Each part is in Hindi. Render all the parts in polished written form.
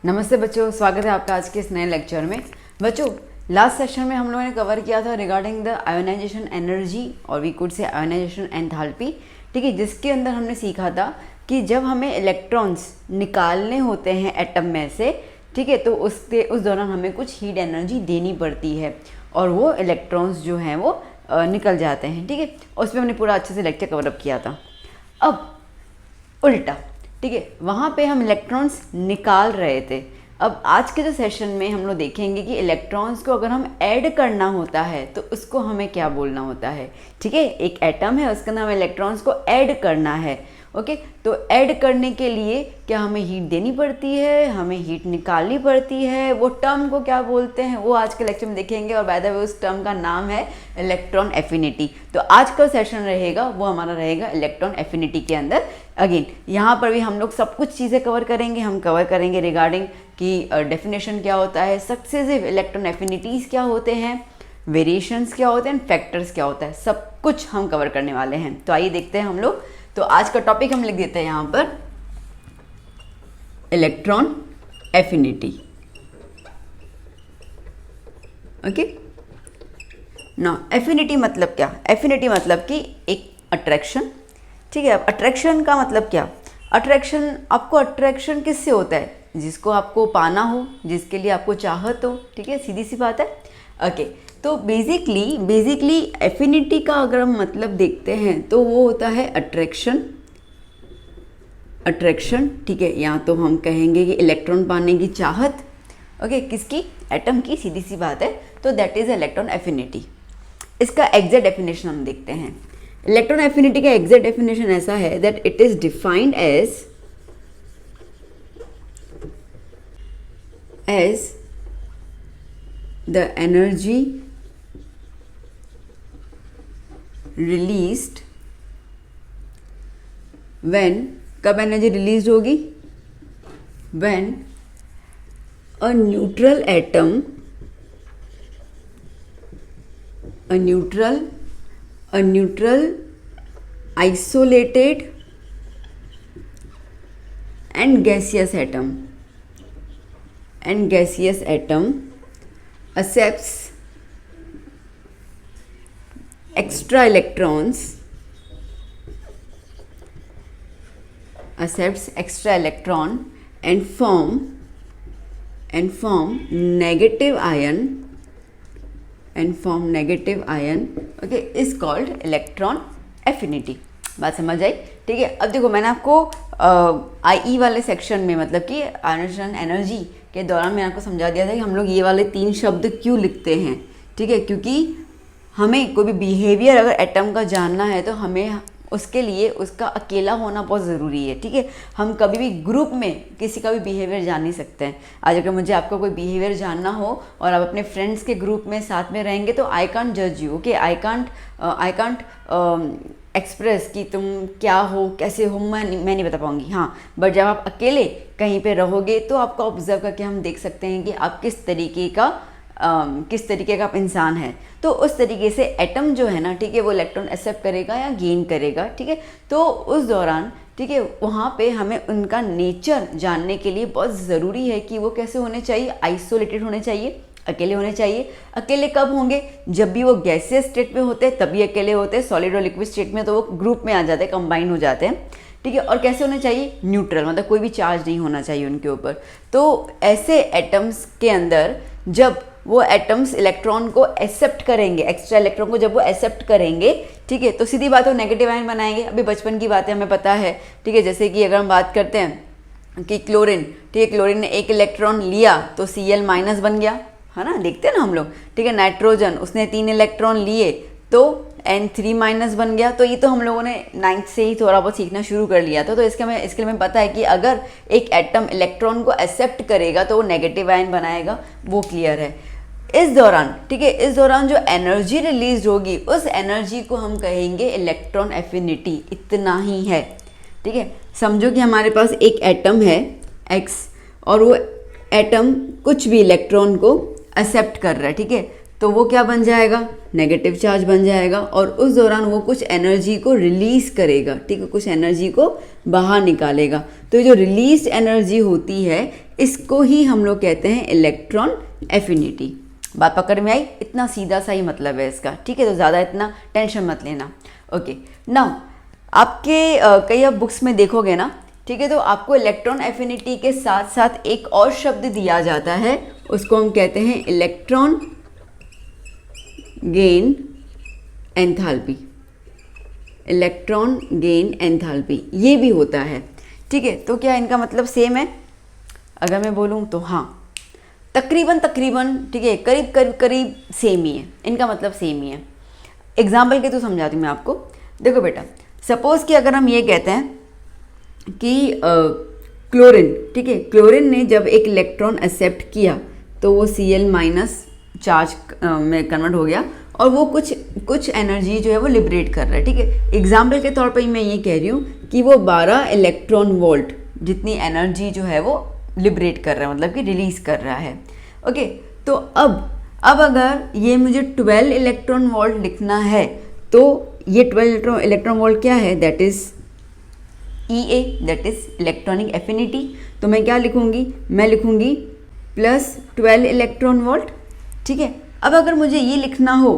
नमस्ते बच्चों, स्वागत है आपका आज के इस नए लेक्चर में। बच्चों, लास्ट सेशन में हम लोगों ने कवर किया था रिगार्डिंग द आयोनाइजेशन एनर्जी और we could say ionisation enthalpy. ठीक है, जिसके अंदर हमने सीखा था कि जब हमें इलेक्ट्रॉन्स निकालने होते हैं एटम में से, ठीक है, तो उस दौरान हमें कुछ हीट एनर्जी देनी पड़ती है और वो इलेक्ट्रॉन्स जो हैं वो निकल जाते हैं। ठीक है, उस पर हमने पूरा अच्छे से लेक्चर कवर अप किया था। अब उल्टा, ठीक है, वहाँ पे हम इलेक्ट्रॉन्स निकाल रहे थे। अब आज के जो सेशन में हम लोग देखेंगे कि इलेक्ट्रॉन्स को अगर हम ऐड करना होता है तो उसको हमें क्या बोलना होता है। ठीक है, एक एटम है, उसका नाम इलेक्ट्रॉन्स को ऐड करना है। ओके, तो ऐड करने के लिए क्या हमें हीट देनी पड़ती है, हमें हीट निकालनी पड़ती है, वो टर्म को क्या बोलते हैं वो आज के लेक्चर में देखेंगे। और बाय द वे उस टर्म का नाम है इलेक्ट्रॉन एफिनिटी। तो आज का सेशन रहेगा वो हमारा रहेगा इलेक्ट्रॉन एफिनिटी के अंदर। अगेन यहाँ पर भी हम लोग सब कुछ चीज़ें कवर करेंगे। हम कवर करेंगे रिगार्डिंग कि डेफिनेशन क्या होता है, सक्सेसिव इलेक्ट्रॉन एफिनिटीज़ क्या होते हैं, वेरिएशंस क्या होते हैं, फैक्टर्स क्या होता है, सब कुछ हम कवर करने वाले हैं। तो आइए देखते हैं हम लोग। तो आज का टॉपिक हम लिख देते हैं यहाँ पर इलेक्ट्रॉन एफिनिटी। ओके, ना एफिनिटी मतलब क्या? एफिनिटी मतलब कि एक अट्रैक्शन। ठीक है, अब अट्रैक्शन का मतलब क्या? अट्रैक्शन, आपको अट्रैक्शन किससे होता है? जिसको आपको पाना हो, जिसके लिए आपको चाहत हो। ठीक है, सीधी सी बात है। ओके, तो बेसिकली एफिनिटी का अगर हम मतलब देखते हैं तो वो होता है अट्रैक्शन। ठीक है, या तो हम कहेंगे कि इलेक्ट्रॉन पाने की चाहत। ओके, किसकी? एटम की, सीधी सी बात है। तो दैट इज इलेक्ट्रॉन एफिनिटी। इसका एग्जैक्ट डेफिनेशन हम देखते हैं। इलेक्ट्रॉन एफिनिटी का एग्जैक्ट डेफिनेशन ऐसा है that it is defined as the energy released when, कब एनर्जी रिलीज होगी? when a neutral atom, a neutral isolated and gaseous atom accepts extra electrons and form negative ion okay, is called electron affinity। बात समझ आई? ठीक है, अब देखो मैंने आपको आई वाले सेक्शन में मतलब कि आयोनाइजेशन एनर्जी के दौरान मैंने आपको समझा दिया था कि हम लोग ये वाले 3 शब्द क्यों लिखते हैं। ठीक है, क्योंकि हमें कोई भी बिहेवियर अगर एटम का जानना है तो हमें उसके लिए उसका अकेला होना बहुत ज़रूरी है। ठीक है, हम कभी भी ग्रुप में किसी का भी बिहेवियर जान नहीं सकते हैं। आज अगर मुझे आपका कोई बिहेवियर जानना हो और आप अपने फ्रेंड्स के ग्रुप में साथ में रहेंगे तो आई कांट जज you. Okay, I can't express कि तुम क्या हो, कैसे हो, मैं नहीं बता पाऊंगी। हाँ, बट जब आप अकेले कहीं पे रहोगे तो आपको ऑब्जर्व करके हम देख सकते हैं कि आप किस तरीके का आप इंसान है। तो उस तरीके से एटम जो है ना, ठीक है, वो इलेक्ट्रॉन एक्सेप्ट करेगा या गेन करेगा। ठीक है, तो उस दौरान, ठीक है, वहाँ पे हमें उनका नेचर जानने के लिए बहुत ज़रूरी है कि वो कैसे होने चाहिए। आइसोलेटेड होने चाहिए, अकेले होने चाहिए। अकेले कब होंगे? जब भी वो गैसियस स्टेट में होते हैं तभी अकेले होते हैं। सॉलिड और लिक्विड स्टेट में तो वो ग्रुप में आ जाते हैं, कंबाइन हो जाते हैं। ठीक है, और कैसे होने चाहिए? न्यूट्रल, मतलब कोई भी चार्ज नहीं होना चाहिए उनके ऊपर। तो ऐसे एटम्स के अंदर जब वो एटम्स इलेक्ट्रॉन को एक्सेप्ट करेंगे, एक्स्ट्रा इलेक्ट्रॉन को जब वो एक्सेप्ट करेंगे, ठीक है, तो सीधी बात है वो नेगेटिव आयन बनाएंगे। अभी बचपन की बातें हमें पता है। ठीक है, जैसे कि अगर हम बात करते हैं कि क्लोरीन, ठीक है, क्लोरीन ने 1 इलेक्ट्रॉन लिया तो Cl- बन गया, है ना, देखते हैं ना हम लोग। ठीक है, नाइट्रोजन, उसने 3 इलेक्ट्रॉन लिए तो N3- बन गया। तो ये तो हम लोगों ने 9th से ही थोड़ा बहुत सीखना शुरू कर लिया था। तो इसके लिए हमें पता है कि अगर एक एटम इलेक्ट्रॉन को एक्सेप्ट करेगा तो वो नेगेटिव आयन बनाएगा, वो क्लियर है। इस दौरान, ठीक है, इस दौरान जो एनर्जी रिलीज होगी उस एनर्जी को हम कहेंगे इलेक्ट्रॉन एफिनिटी। इतना ही है। ठीक है, समझो कि हमारे पास एक एटम है X और वो एटम कुछ भी इलेक्ट्रॉन को एक्सेप्ट कर रहा है। ठीक है, तो वो क्या बन जाएगा, नेगेटिव चार्ज बन जाएगा और उस दौरान वो कुछ एनर्जी को रिलीज करेगा, ठीक है, कुछ एनर्जी को बाहर निकालेगा। तो ये जो रिलीज एनर्जी होती है इसको ही हम लोग कहते हैं इलेक्ट्रॉन एफिनिटी। बात पकड़ में आई? इतना सीधा सा ही मतलब है इसका, ठीक है, तो ज़्यादा इतना टेंशन मत लेना। ओके, नाउ आपके कई आप बुक्स में देखोगे ना, ठीक है, तो आपको इलेक्ट्रॉन एफिनिटी के साथ साथ एक और शब्द दिया जाता है, उसको हम कहते हैं electron gain enthalpy. Electron gain enthalpy ये भी होता है, ठीक है। तो क्या इनका मतलब सेम है? अगर मैं बोलूँ तो हाँ, तकरीबन, ठीक है, करीब सेम ही है, इनका मतलब सेम ही है। एग्जाम्पल के तो समझाती हूँ मैं आपको। देखो बेटा, सपोज कि अगर हम ये कहते हैं कि क्लोरीन, ठीक है, क्लोरीन ने जब एक इलेक्ट्रॉन एक्सेप्ट किया तो वो Cl- चार्ज में कन्वर्ट हो गया और वो कुछ एनर्जी जो है वो लिबरेट कर रहा है, ठीक है। एग्जाम्पल के तौर पर मैं ये कह रही हूँ कि वो 12 इलेक्ट्रॉन वोल्ट जितनी एनर्जी जो है वो लिबरेट कर रहा है, मतलब कि रिलीज कर रहा है। ओके, तो अब अगर ये मुझे 12 इलेक्ट्रॉन वोल्ट लिखना है तो ये 12 इलेक्ट्रॉन वोल्ट क्या है? That is EA, that is electronic affinity. तो मैं क्या लिखूंगी? मैं लिखूंगी प्लस 12 इलेक्ट्रॉन वोल्ट, ठीक है। अब अगर मुझे ये लिखना हो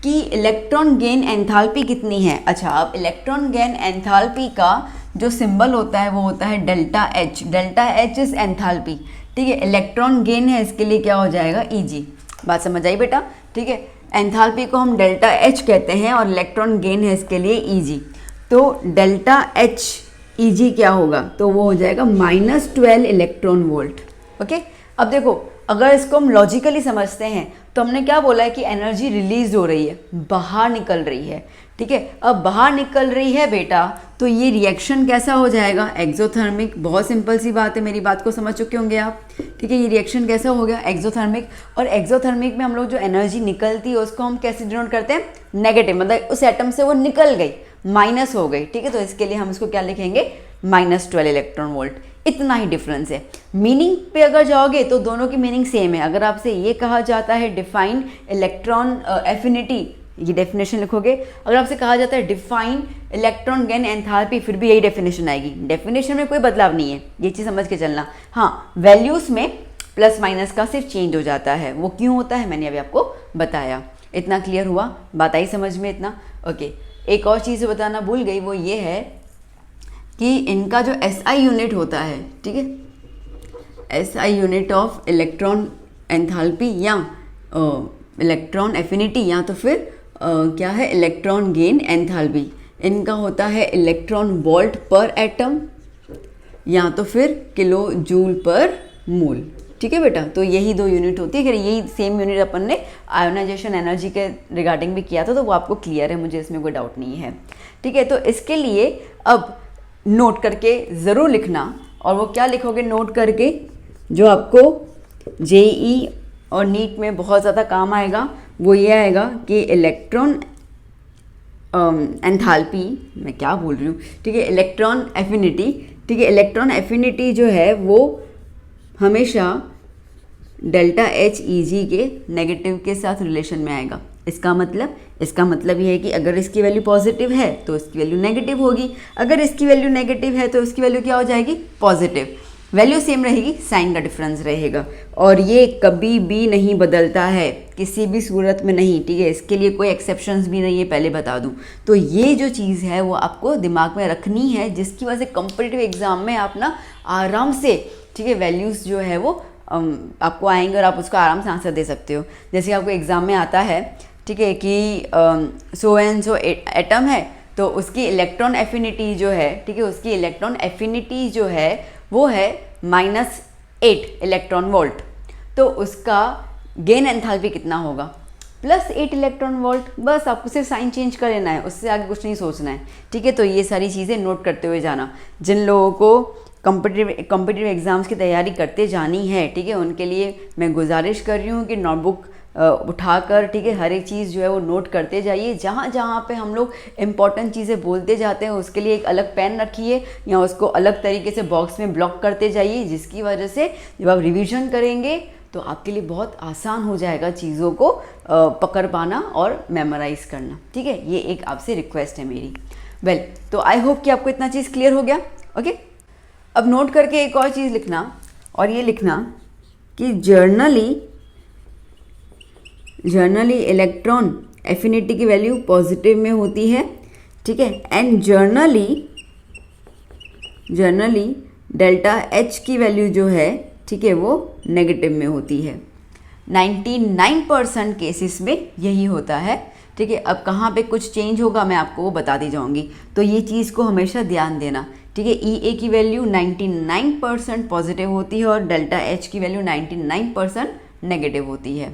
कि इलेक्ट्रॉन गेन एंथैल्पी कितनी है, अच्छा, अब इलेक्ट्रॉन गेन एंथैल्पी का जो सिंबल होता है वो होता है delta H। Delta H is enthalpy, ठीक है। इलेक्ट्रॉन गेन है, इसके लिए क्या हो जाएगा? EG। बात समझ आई बेटा? ठीक है, एंथैल्पी को हम डेल्टा H कहते हैं और इलेक्ट्रॉन गेन है इसके लिए EG। तो डेल्टा H EG क्या होगा? तो वो हो जाएगा -12 इलेक्ट्रॉन वोल्ट। ओके, अब देखो, अगर इसको हम लॉजिकली समझते हैं तो हमने क्या बोला है कि एनर्जी रिलीज हो रही है, बाहर निकल रही है, ठीक है। अब बाहर निकल रही है बेटा, तो ये रिएक्शन कैसा हो जाएगा? एक्सोथर्मिक। बहुत सिंपल सी बात है, मेरी बात को समझ चुके होंगे आप, ठीक है। ये रिएक्शन कैसा हो गया? एक्सोथर्मिक। और एक्सोथर्मिक में हम लोग जो एनर्जी निकलती है उसको हम कैसे डिनोट करते हैं? नेगेटिव, मतलब उस एटम से वो निकल गई, माइनस हो गई, ठीक है। तो इसके लिए हम इसको क्या लिखेंगे? -12 इलेक्ट्रॉन वोल्ट। इतना ही डिफरेंस है। मीनिंग पे अगर जाओगे तो दोनों की मीनिंग सेम है। अगर आपसे ये कहा जाता है डिफाइन इलेक्ट्रॉन एफिनिटी, ये डेफिनेशन लिखोगे। अगर आपसे कहा जाता है डिफाइन इलेक्ट्रॉन गेन एंथैल्पी, फिर भी यही डेफिनेशन आएगी। डेफिनेशन में कोई बदलाव नहीं है, ये चीज़ समझ के चलना। हाँ, वैल्यूज़ में प्लस माइनस का सिर्फ चेंज हो जाता है। वो क्यों होता है मैंने अभी आपको बताया। इतना क्लियर हुआ? बात आई समझ में? इतना ओके। एक और चीज़ बताना भूल गई, वो ये है कि इनका जो SI यूनिट होता है, ठीक है, SI unit of electron enthalpy या इलेक्ट्रॉन एफिनिटी या तो फिर क्या है, इलेक्ट्रॉन गेन एंथैल्पी, इनका होता है इलेक्ट्रॉन वोल्ट पर एटम या तो फिर किलो जूल पर मोल, ठीक है बेटा। तो यही दो यूनिट होती है। अगर यही सेम यूनिट अपन ने आयोनाइजेशन एनर्जी के रिगार्डिंग भी किया था तो वो आपको क्लियर है, मुझे इसमें कोई डाउट नहीं है, ठीक है। तो इसके लिए अब नोट करके ज़रूर लिखना, और वो क्या लिखोगे नोट करके? जो आपको JEE और नीट में बहुत ज़्यादा काम आएगा वो ये आएगा कि इलेक्ट्रॉन एंथैल्पी, मैं क्या बोल रही हूँ, ठीक है, इलेक्ट्रॉन एफिनिटी, ठीक है। इलेक्ट्रॉन एफिनिटी जो है वो हमेशा डेल्टा H EG के नेगेटिव के साथ रिलेशन में आएगा। इसका मतलब ये है कि अगर इसकी वैल्यू पॉजिटिव है तो इसकी वैल्यू नेगेटिव होगी, अगर इसकी वैल्यू नेगेटिव है तो इसकी वैल्यू क्या हो जाएगी? पॉजिटिव। वैल्यू सेम रहेगी, साइन का डिफरेंस रहेगा, और ये कभी भी नहीं बदलता है, किसी भी सूरत में नहीं, ठीक है। इसके लिए कोई एक्सेप्शंस भी नहीं है, पहले बता दूं। तो ये जो चीज़ है वो आपको दिमाग में रखनी है, जिसकी वजह से कॉम्पिटिटिव एग्जाम में आप ना आराम से, ठीक है, वैल्यूज़ जो है वो आपको आएंगे और आप उसको आराम से आंसर दे सकते हो। जैसे आपको एग्ज़ाम में आता है, ठीक है, कि सो एंड सो एटम है तो उसकी इलेक्ट्रॉन एफिनिटी जो है, ठीक है, उसकी इलेक्ट्रॉन एफिनिटी जो है वो है -8 इलेक्ट्रॉन वोल्ट। तो उसका गेन एंथैल्पी कितना होगा? +8 इलेक्ट्रॉन वोल्ट। बस आपको सिर्फ साइन चेंज कर लेना है, उससे आगे कुछ नहीं सोचना है, ठीक है। तो ये सारी चीज़ें नोट करते हुए जाना। जिन लोगों को कॉम्पिटिटिव एग्ज़ाम्स की तैयारी करते जानी है, ठीक है, उनके लिए मैं गुजारिश कर रही हूँ कि नोटबुक उठाकर, ठीक है, हर एक चीज़ जो है वो नोट करते जाइए। जहाँ जहाँ पे हम लोग इम्पॉर्टेंट चीज़ें बोलते जाते हैं उसके लिए एक अलग पेन रखिए या उसको अलग तरीके से बॉक्स में ब्लॉक करते जाइए, जिसकी वजह से जब आप रिवीजन करेंगे तो आपके लिए बहुत आसान हो जाएगा चीज़ों को पकड़ पाना और मेमोराइज करना। ठीक है, ये एक आपसे रिक्वेस्ट है मेरी। वेल, तो आई होप कि आपको इतना चीज़ क्लियर हो गया। ओके, अब नोट करके एक और चीज़ लिखना, और ये लिखना कि जर्नली इलेक्ट्रॉन एफिनिटी की वैल्यू पॉजिटिव में होती है। ठीक है, एंड जर्नली डेल्टा एच की वैल्यू जो है, ठीक है, वो नेगेटिव में होती है। 99% केसेस में यही होता है। ठीक है, अब कहाँ पे कुछ चेंज होगा मैं आपको वो बताती जाऊँगी, तो ये चीज़ को हमेशा ध्यान देना। ठीक है, ई ए की वैल्यू 99% पॉजिटिव होती है और डेल्टा एच की वैल्यू 99% नेगेटिव होती है।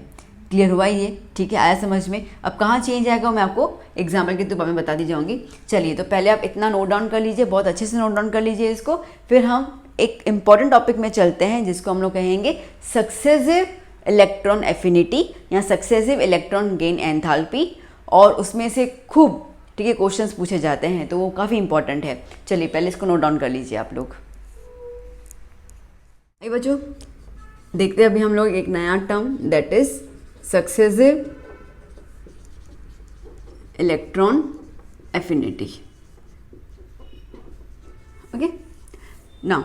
क्लियर हुआ ये? ठीक है, आया समझ में? अब कहाँ चेंज आएगा मैं आपको एग्जाम्पल के तौर में बताती जाऊँगी। चलिए, तो पहले आप इतना नोट डाउन कर लीजिए, बहुत अच्छे से नोट डाउन कर लीजिए इसको। फिर हम एक इम्पॉर्टेंट टॉपिक में चलते हैं जिसको हम लोग कहेंगे सक्सेसिव इलेक्ट्रॉन एफिनिटी या सक्सेसिव इलेक्ट्रॉन गेन एंथैल्पी, और उसमें से खूब, ठीक है, क्वेश्चंस पूछे जाते हैं, तो वो काफ़ी इंपॉर्टेंट है। चलिए पहले इसको नोट डाउन कर लीजिए आप लोग। बच्चों, देखते हैं अभी हम लोग एक नया term, that is successive electron affinity. Okay, now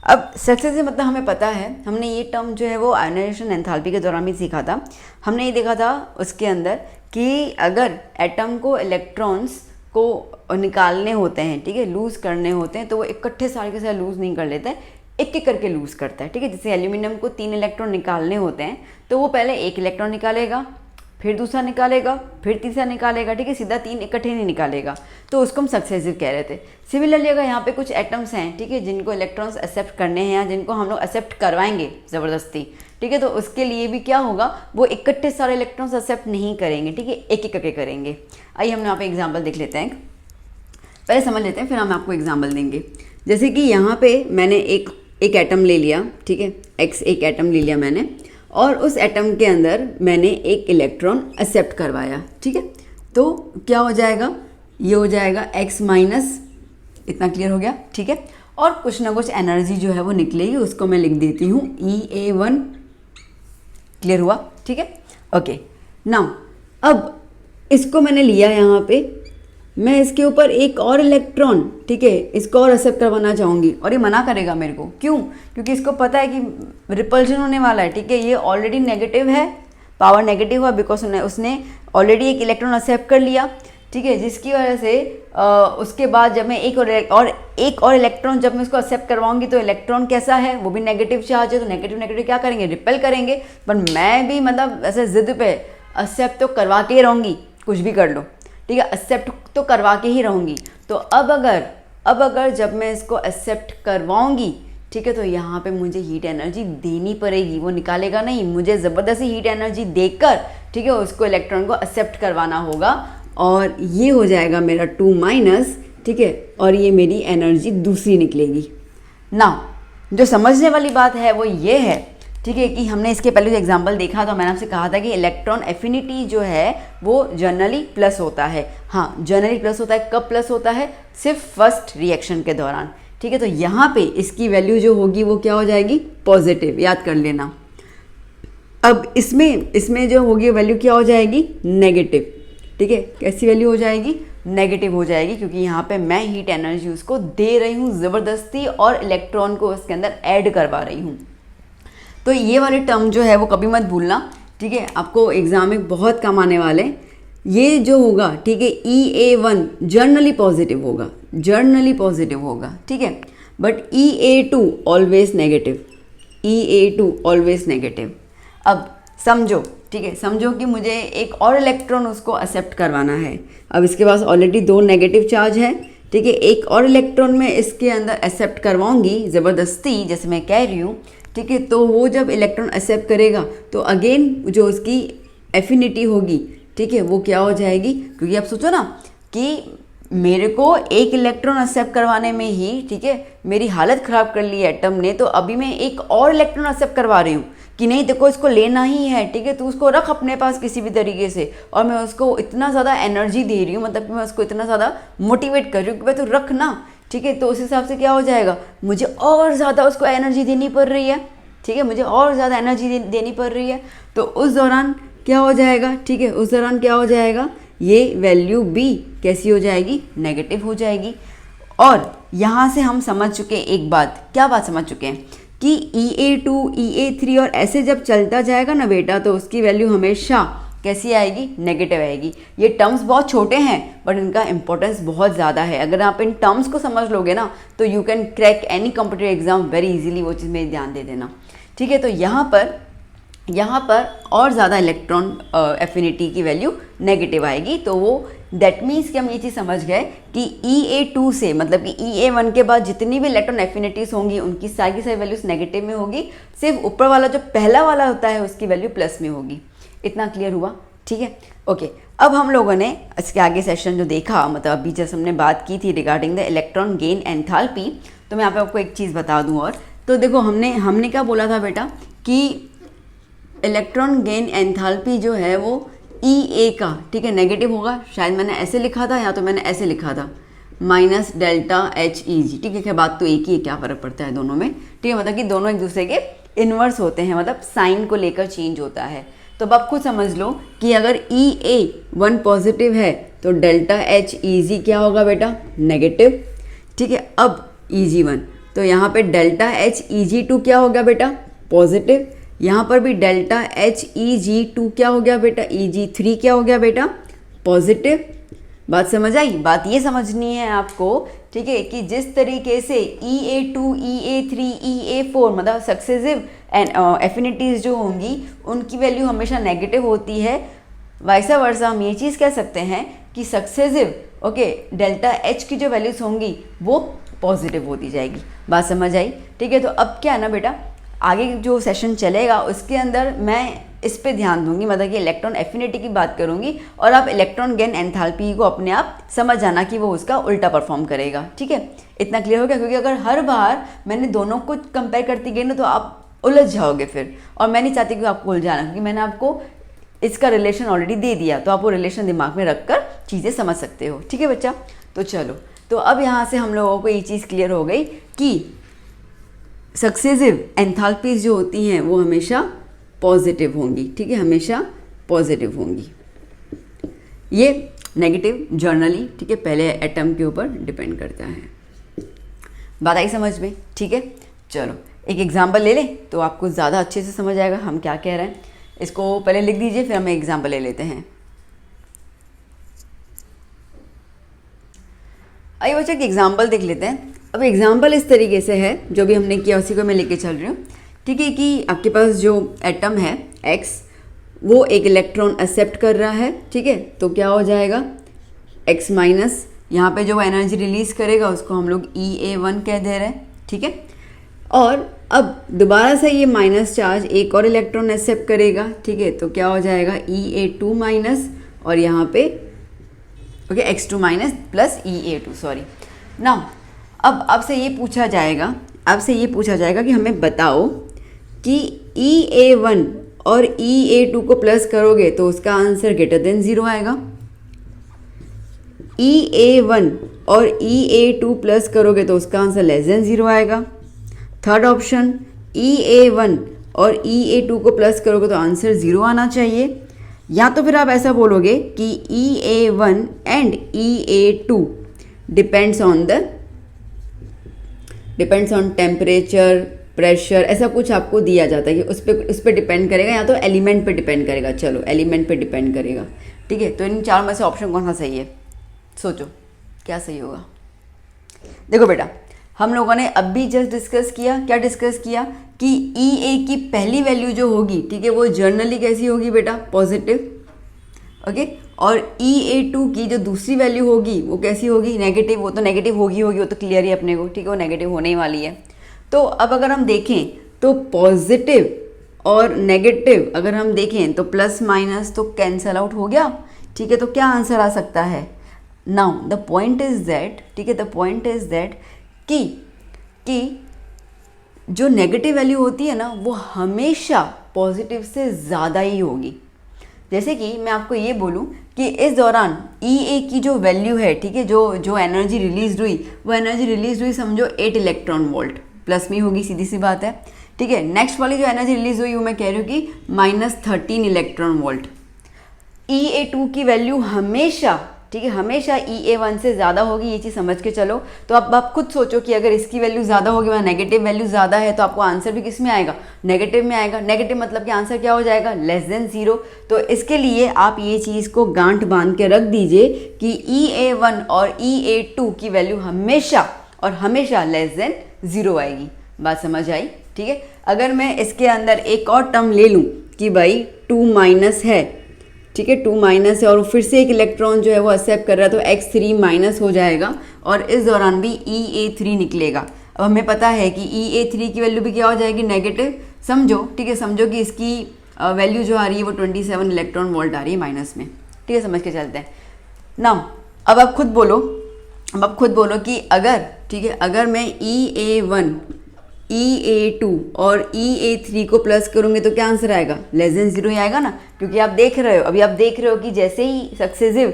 अब सक्सेसिव मतलब हमें पता है, हमने ये टर्म जो है वो आयनाइजेशन एंथैल्पी के दौरान भी सीखा था। हमने ये देखा था उसके अंदर कि अगर एटम को इलेक्ट्रॉन्स को निकालने होते हैं, ठीक है, लूज़ करने होते हैं, तो वो इकट्ठे सारे के साथ लूज़ नहीं कर लेता है, एक एक करके लूज़ करता है। ठीक है, जैसे एल्यूमिनियम को 3 इलेक्ट्रॉन निकालने होते हैं, तो वो पहले 1 इलेक्ट्रॉन निकालेगा, फिर दूसरा निकालेगा, फिर तीसरा निकालेगा। ठीक है, सीधा 3 इकट्ठे नहीं निकालेगा, तो उसको हम सक्सेसिव कह रहे थे। सिमिलरली अगर यहाँ पे कुछ एटम्स हैं, ठीक है, जिनको इलेक्ट्रॉन्स एक्सेप्ट करने हैं या जिनको हम लोग एक्सेप्ट करवाएंगे ज़बरदस्ती, ठीक है, तो उसके लिए भी क्या होगा, वो इकट्ठे सारे इलेक्ट्रॉन्स एक्सेप्ट नहीं करेंगे। ठीक है, एक एक करके करेंगे। आइए हम यहाँ पे एग्जाम्पल देख लेते हैं, पहले समझ लेते हैं, फिर हम आपको एग्जाम्पल देंगे। जैसे कि यहाँ पे मैंने एक एटम ले लिया, ठीक है, एक्स एक एटम ले लिया मैंने, और उस एटम के अंदर मैंने एक इलेक्ट्रॉन एक्सेप्ट करवाया। ठीक है, तो क्या हो जाएगा, ये हो जाएगा x माइनस, इतना क्लियर हो गया। ठीक है, और कुछ ना कुछ एनर्जी जो है वो निकलेगी, उसको मैं लिख देती हूँ EA1। क्लियर हुआ? ठीक है, ओके। नाउ अब इसको मैंने लिया, यहाँ पे मैं इसके ऊपर एक और इलेक्ट्रॉन, ठीक है, इसको और एक्सेप्ट करवाना चाहूँगी, और ये मना करेगा मेरे को। क्यों? क्योंकि इसको पता है कि रिपल्जन होने वाला है। ठीक है, ये ऑलरेडी नेगेटिव है, पावर नेगेटिव हुआ बिकॉज उसने ऑलरेडी एक इलेक्ट्रॉन एक्सेप्ट कर लिया। ठीक है, जिसकी वजह से उसके बाद जब मैं एक और इलेक्ट्रॉन जब मैं उसको एक्सेप्ट करवाऊंगी, तो इलेक्ट्रॉन कैसा है, वो भी नेगेटिव चार्ज है, तो नेगेटिव क्या करेंगे, रिपेल करेंगे। पर मैं भी मतलब ऐसे जिद पे एक्सेप्ट तो करवा के ही रहूँगी, कुछ भी कर लो। ठीक है, एक्सेप्ट तो करवा के ही रहूँगी। तो अब अगर जब मैं इसको एक्सेप्ट करवाऊँगी, ठीक है, तो यहाँ पे मुझे हीट एनर्जी देनी पड़ेगी, वो निकालेगा नहीं, मुझे ज़बरदस्ती हीट एनर्जी देकर, ठीक है, उसको इलेक्ट्रॉन को एक्सेप्ट करवाना होगा, और ये हो जाएगा मेरा 2 माइनस। ठीक है, और ये मेरी एनर्जी दूसरी निकलेगी। नाउ जो समझने वाली बात है वो ये है, ठीक है, कि हमने इसके पहले जो एग्जांपल देखा, तो मैंने आपसे कहा था कि इलेक्ट्रॉन एफिनिटी जो है वो जनरली प्लस होता है। हाँ, जनरली प्लस होता है। कब प्लस होता है? सिर्फ फर्स्ट रिएक्शन के दौरान। ठीक है, तो यहाँ पे इसकी वैल्यू जो होगी वो क्या हो जाएगी, पॉजिटिव, याद कर लेना। अब इसमें जो होगी वैल्यू क्या हो जाएगी, नेगेटिव। ठीक है, कैसी वैल्यू हो जाएगी, नेगेटिव हो जाएगी, क्योंकि यहाँ पे मैं हीट एनर्जी उसको दे रही हूँ ज़बरदस्ती, और इलेक्ट्रॉन को उसके अंदर ऐड करवा रही हूँ। तो ये वाले टर्म जो है वो कभी मत भूलना। ठीक है, आपको एग्जाम में बहुत काम आने वाले। ये जो होगा, ठीक है, EA1 जर्नली पॉजिटिव होगा, ठीक है, बट EA2 ऑलवेज नेगेटिव। अब समझो, ठीक है, समझो कि मुझे एक और इलेक्ट्रॉन उसको एक्सेप्ट करवाना है। अब इसके पास ऑलरेडी 2 नेगेटिव चार्ज है। ठीक है, एक और इलेक्ट्रॉन में इसके अंदर एक्सेप्ट करवाऊंगी ज़बरदस्ती, जैसे मैं कह रही हूँ। ठीक है, तो वो जब इलेक्ट्रॉन एक्सेप्ट करेगा, तो अगेन जो उसकी एफिनिटी होगी, ठीक है, वो क्या हो जाएगी, क्योंकि आप सोचो ना कि मेरे को एक इलेक्ट्रॉन एक्सेप्ट करवाने में ही, ठीक है, मेरी हालत ख़राब कर ली है एटम ने, तो अभी मैं एक और इलेक्ट्रॉन एक्सेप्ट करवा रही हूँ कि नहीं, देखो इसको लेना ही है। ठीक है, तो उसको रख अपने पास किसी भी तरीके से, और मैं उसको इतना ज़्यादा एनर्जी दे रही हूँ, मतलब कि मैं उसको इतना ज़्यादा मोटिवेट कर रही हूँ कि भाई तो रख ना। ठीक है, तो उस हिसाब से क्या हो जाएगा, मुझे और ज़्यादा उसको एनर्जी देनी पड़ रही है। ठीक है, मुझे और ज़्यादा एनर्जी देनी पड़ रही है, तो उस दौरान क्या हो जाएगा, ठीक है, उस दौरान क्या हो जाएगा, ये वैल्यू बी कैसी हो जाएगी, नेगेटिव हो जाएगी। और यहाँ से हम समझ चुके हैं एक बात, क्या बात समझ चुके हैं कि EA2 EA3 और ऐसे जब चलता जाएगा ना बेटा, तो उसकी वैल्यू हमेशा कैसी आएगी, नेगेटिव आएगी। ये टर्म्स बहुत छोटे हैं बट इनका इंपॉर्टेंस बहुत ज़्यादा है। अगर आप इन टर्म्स को समझ लोगे ना तो you can crack any competitive exam very easily, वो चीज़ में ध्यान दे देना, ठीक है। तो यहाँ पर और ज़्यादा इलेक्ट्रॉन एफिनिटी की वैल्यू नेगेटिव आएगी, तो वो दैट मीन्स कि हम ये चीज़ समझ गए कि EA2 से मतलब कि EA1 के बाद जितनी भी इलेक्ट्रॉन एफिनिटीज होंगी उनकी सारी की सारी वैल्यूज नेगेटिव में होगी, सिर्फ ऊपर वाला जो पहला वाला होता है उसकी वैल्यू प्लस में होगी। इतना क्लियर हुआ, ठीक है, ओके। अब हम लोगों ने इसके आगे सेशन जो देखा, मतलब अभी जैसे हमने बात की थी regarding the electron gain enthalpy, तो मैं यहाँ पे आपको एक चीज़ बता दूँ। और तो देखो हमने क्या बोला था बेटा कि इलेक्ट्रॉन गेन एंथैल्पी जो है वो EA का, ठीक है, नेगेटिव होगा। शायद मैंने ऐसे लिखा था या तो मैंने ऐसे लिखा था माइनस डेल्टा HEG, ठीक है, क्या बात तो एक ही है, क्या फ़र्क पड़ता है दोनों में, ठीक है, मतलब कि दोनों एक दूसरे के इन्वर्स होते हैं, मतलब साइन को लेकर चेंज होता है। तो अब आप खुद समझ लो कि अगर EA1 पॉजिटिव है तो डेल्टा HEG क्या होगा बेटा, नेगेटिव, ठीक है। अब EG1 तो यहाँ पे डेल्टा HEG2 क्या हो गया बेटा, पॉजिटिव। यहाँ पर भी डेल्टा HEG2 क्या हो गया बेटा, EG3 क्या हो गया बेटा, पॉजिटिव। बात समझ आई? बात ये समझनी है आपको, ठीक है, कि जिस तरीके से EA2 EA3 EA4 मतलब सक्सेसिव एफिनिटीज़ जो होंगी उनकी वैल्यू हमेशा नेगेटिव होती है, वैसा वर्सा हम ये चीज़ कह सकते हैं कि सक्सेसिव डेल्टा H की जो वैल्यूज़ होंगी वो पॉजिटिव होती जाएगी। बात समझ आई? ठीक है, तो अब क्या है ना बेटा, आगे जो सेशन चलेगा उसके अंदर मैं इस पे ध्यान दूंगी, मतलब कि इलेक्ट्रॉन एफिनिटी की बात करूंगी और आप इलेक्ट्रॉन गेन एंथैल्पी को अपने आप समझ जाना कि वो उसका उल्टा परफॉर्म करेगा, ठीक है। इतना क्लियर हो गया? क्योंकि अगर हर बार मैंने दोनों को कंपेयर करती गई ना तो आप उलझ जाओगे फिर, और मैं नहीं चाहती कि आपको उलझाना, क्योंकि मैंने आपको इसका रिलेशन ऑलरेडी दे दिया, तो आप वो रिलेशन दिमाग में रख कर चीज़ें समझ सकते हो, ठीक है बच्चा। तो चलो, तो अब यहाँ से हम लोगों को ये चीज़ क्लियर हो गई कि सक्सेसिव एंथैल्पीज जो होती हैं वो हमेशा पॉजिटिव होंगी, ठीक है, हमेशा पॉजिटिव होंगी। ये नेगेटिव जर्नली, ठीक है, पहले एटम के ऊपर डिपेंड करता है। बात आई समझ में? ठीक है, चलो एक एग्जांपल ले लें तो आपको ज़्यादा अच्छे से समझ आएगा हम क्या कह रहे हैं। इसको पहले लिख दीजिए, फिर हम एग्जांपल ले लेते हैं। आइए बच्चा एक एग्जांपल देख लेते हैं। अब एग्जांपल इस तरीके से है, जो भी हमने किया उसी को मैं लेके चल रही हूँ, ठीक है, कि आपके पास जो एटम है X वो एक इलेक्ट्रॉन एक्सेप्ट कर रहा है, ठीक है, तो क्या हो जाएगा X माइनस, यहाँ पे जो एनर्जी रिलीज करेगा उसको हम लोग EA1 कह दे रहे हैं, ठीक है। और अब दोबारा से ये माइनस चार्ज एक और इलेक्ट्रॉन एक्सेप्ट करेगा, ठीक है, तो क्या हो जाएगा EA2 माइनस, और यहाँ पे X2 minus plus EA2, sorry ना। अब आपसे ये पूछा जाएगा कि हमें बताओ कि EA1 और EA2 को प्लस करोगे तो उसका आंसर ग्रेटर देन 0 आएगा। EA1 और EA2 प्लस करोगे तो उसका आंसर लेस देन 0 आएगा। थर्ड ऑप्शन, EA1 और EA2 को प्लस करोगे तो आंसर 0 आना चाहिए। या तो फिर आप ऐसा बोलोगे कि EA1 and EA2 depends on temperature, pressure, ऐसा कुछ आपको दिया जाता है कि उस पर डिपेंड करेगा, या तो एलिमेंट पे डिपेंड करेगा। चलो एलिमेंट पे डिपेंड करेगा, ठीक है। तो इन चार में से ऑप्शन कौन सा सही है, सोचो क्या सही होगा। देखो बेटा, हम लोगों ने अभी जस्ट डिस्कस किया कि EA की पहली वैल्यू जो होगी, ठीक है, वो जर्नली कैसी होगी बेटा, पॉजिटिव, ओके। और EA2 की जो दूसरी वैल्यू होगी वो कैसी होगी, नेगेटिव। वो तो नेगेटिव होगी, वो तो क्लियर ही अपने को, ठीक है, वो नेगेटिव होने ही वाली है। तो अब अगर हम देखें तो पॉजिटिव और नेगेटिव अगर हम देखें तो प्लस माइनस तो कैंसल आउट हो गया, ठीक है। तो क्या आंसर आ सकता है? Now the point is that, ठीक है, द पॉइंट इज दैट कि जो नेगेटिव वैल्यू होती है ना वो हमेशा पॉजिटिव से ज़्यादा ही होगी। जैसे कि मैं आपको ये बोलूँ कि इस दौरान EA की जो वैल्यू है, ठीक है, जो एनर्जी रिलीज हुई वो एनर्जी रिलीज हुई समझो 8 इलेक्ट्रॉन वोल्ट, प्लस में होगी, सीधी सी बात है। ठीक है। नेक्स्ट वाली जो एनर्जी रिलीज हुई वो मैं कह रही हूँ कि -13 इलेक्ट्रॉन वोल्ट। EA2 की वैल्यू हमेशा, ठीक है, हमेशा EA1 से ज़्यादा होगी, ये चीज़ समझ के चलो। तो अब आप खुद सोचो कि अगर इसकी वैल्यू ज़्यादा होगी, मतलब नेगेटिव वैल्यू ज़्यादा है, तो आपको आंसर भी किस में आएगा, नेगेटिव में आएगा। नेगेटिव मतलब कि आंसर क्या हो जाएगा, <0। तो इसके लिए आप ये चीज़ को गांठ बांध के रख दीजिए कि EA1 और EA2 की वैल्यू हमेशा और हमेशा <0 आएगी। बात समझ आई, ठीक है। अगर मैं इसके अंदर एक और टर्म ले लूँ कि भाई 2- है, ठीक है, 2- है और फिर से एक इलेक्ट्रॉन जो है वो एक्सेप्ट कर रहा है, तो X3- हो जाएगा और इस दौरान भी EA3 निकलेगा। अब हमें पता है कि EA3 की वैल्यू भी क्या हो जाएगी, नेगेटिव। समझो, ठीक है, समझो कि इसकी वैल्यू जो आ रही है वो 27 इलेक्ट्रॉन वोल्ट आ रही है माइनस में, ठीक है, समझ के चलते हैं ना। अब आप खुद बोलो कि अगर, ठीक है, अगर मैं EA1, EA2 और EA3 को प्लस करूंगे तो क्या आंसर आएगा, <0 ही आएगा ना। क्योंकि आप देख रहे हो, अभी आप देख रहे हो कि जैसे ही सक्सेसिव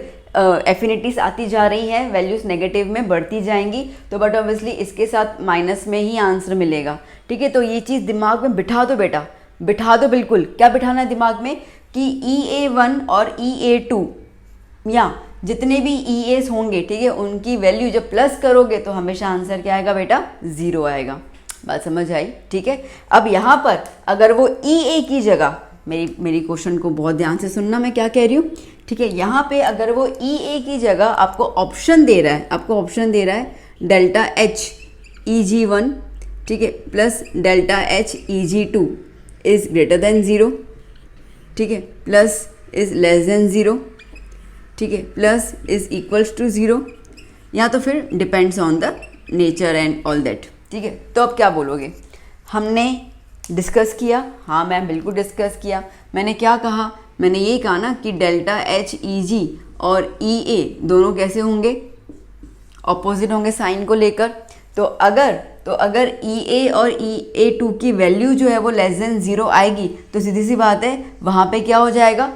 एफिनिटीज आती जा रही हैं, वैल्यूज नेगेटिव में बढ़ती जाएंगी, तो बट ऑब्वियसली इसके साथ माइनस में ही आंसर मिलेगा, ठीक है। तो ये चीज़ दिमाग में बिठा दो बेटा, बिठा दो बिल्कुल। क्या बिठाना है दिमाग में कि EA1 और EA2 या जितने भी EAs होंगे, ठीक है, उनकी वैल्यू जब प्लस करोगे तो हमेशा आंसर क्या आएगा बेटा, 0 आएगा। बात समझ आई, ठीक है। अब यहाँ पर अगर वो EA की जगह, मेरी क्वेश्चन को बहुत ध्यान से सुनना, मैं क्या कह रही हूँ, ठीक है। यहाँ पे अगर वो EA की जगह आपको ऑप्शन दे रहा है, ΔH Eg1, ठीक है, plus ΔH Eg2 is greater then 0, ठीक है, प्लस इज लेस देन 0, ठीक है, प्लस इज इक्वल्स टू 0, या तो फिर depends on the nature and all that, ठीक है। तो अब क्या बोलोगे, हमने डिस्कस किया, हाँ मैम बिल्कुल डिस्कस किया। मैंने क्या कहा, मैंने ये कहा ना कि ΔH Eg और EA दोनों कैसे होंगे, ऑपोजिट होंगे साइन को लेकर। तो अगर EA और EA2 की वैल्यू जो है वो <0 आएगी, तो सीधी सी बात है वहाँ पे क्या हो जाएगा,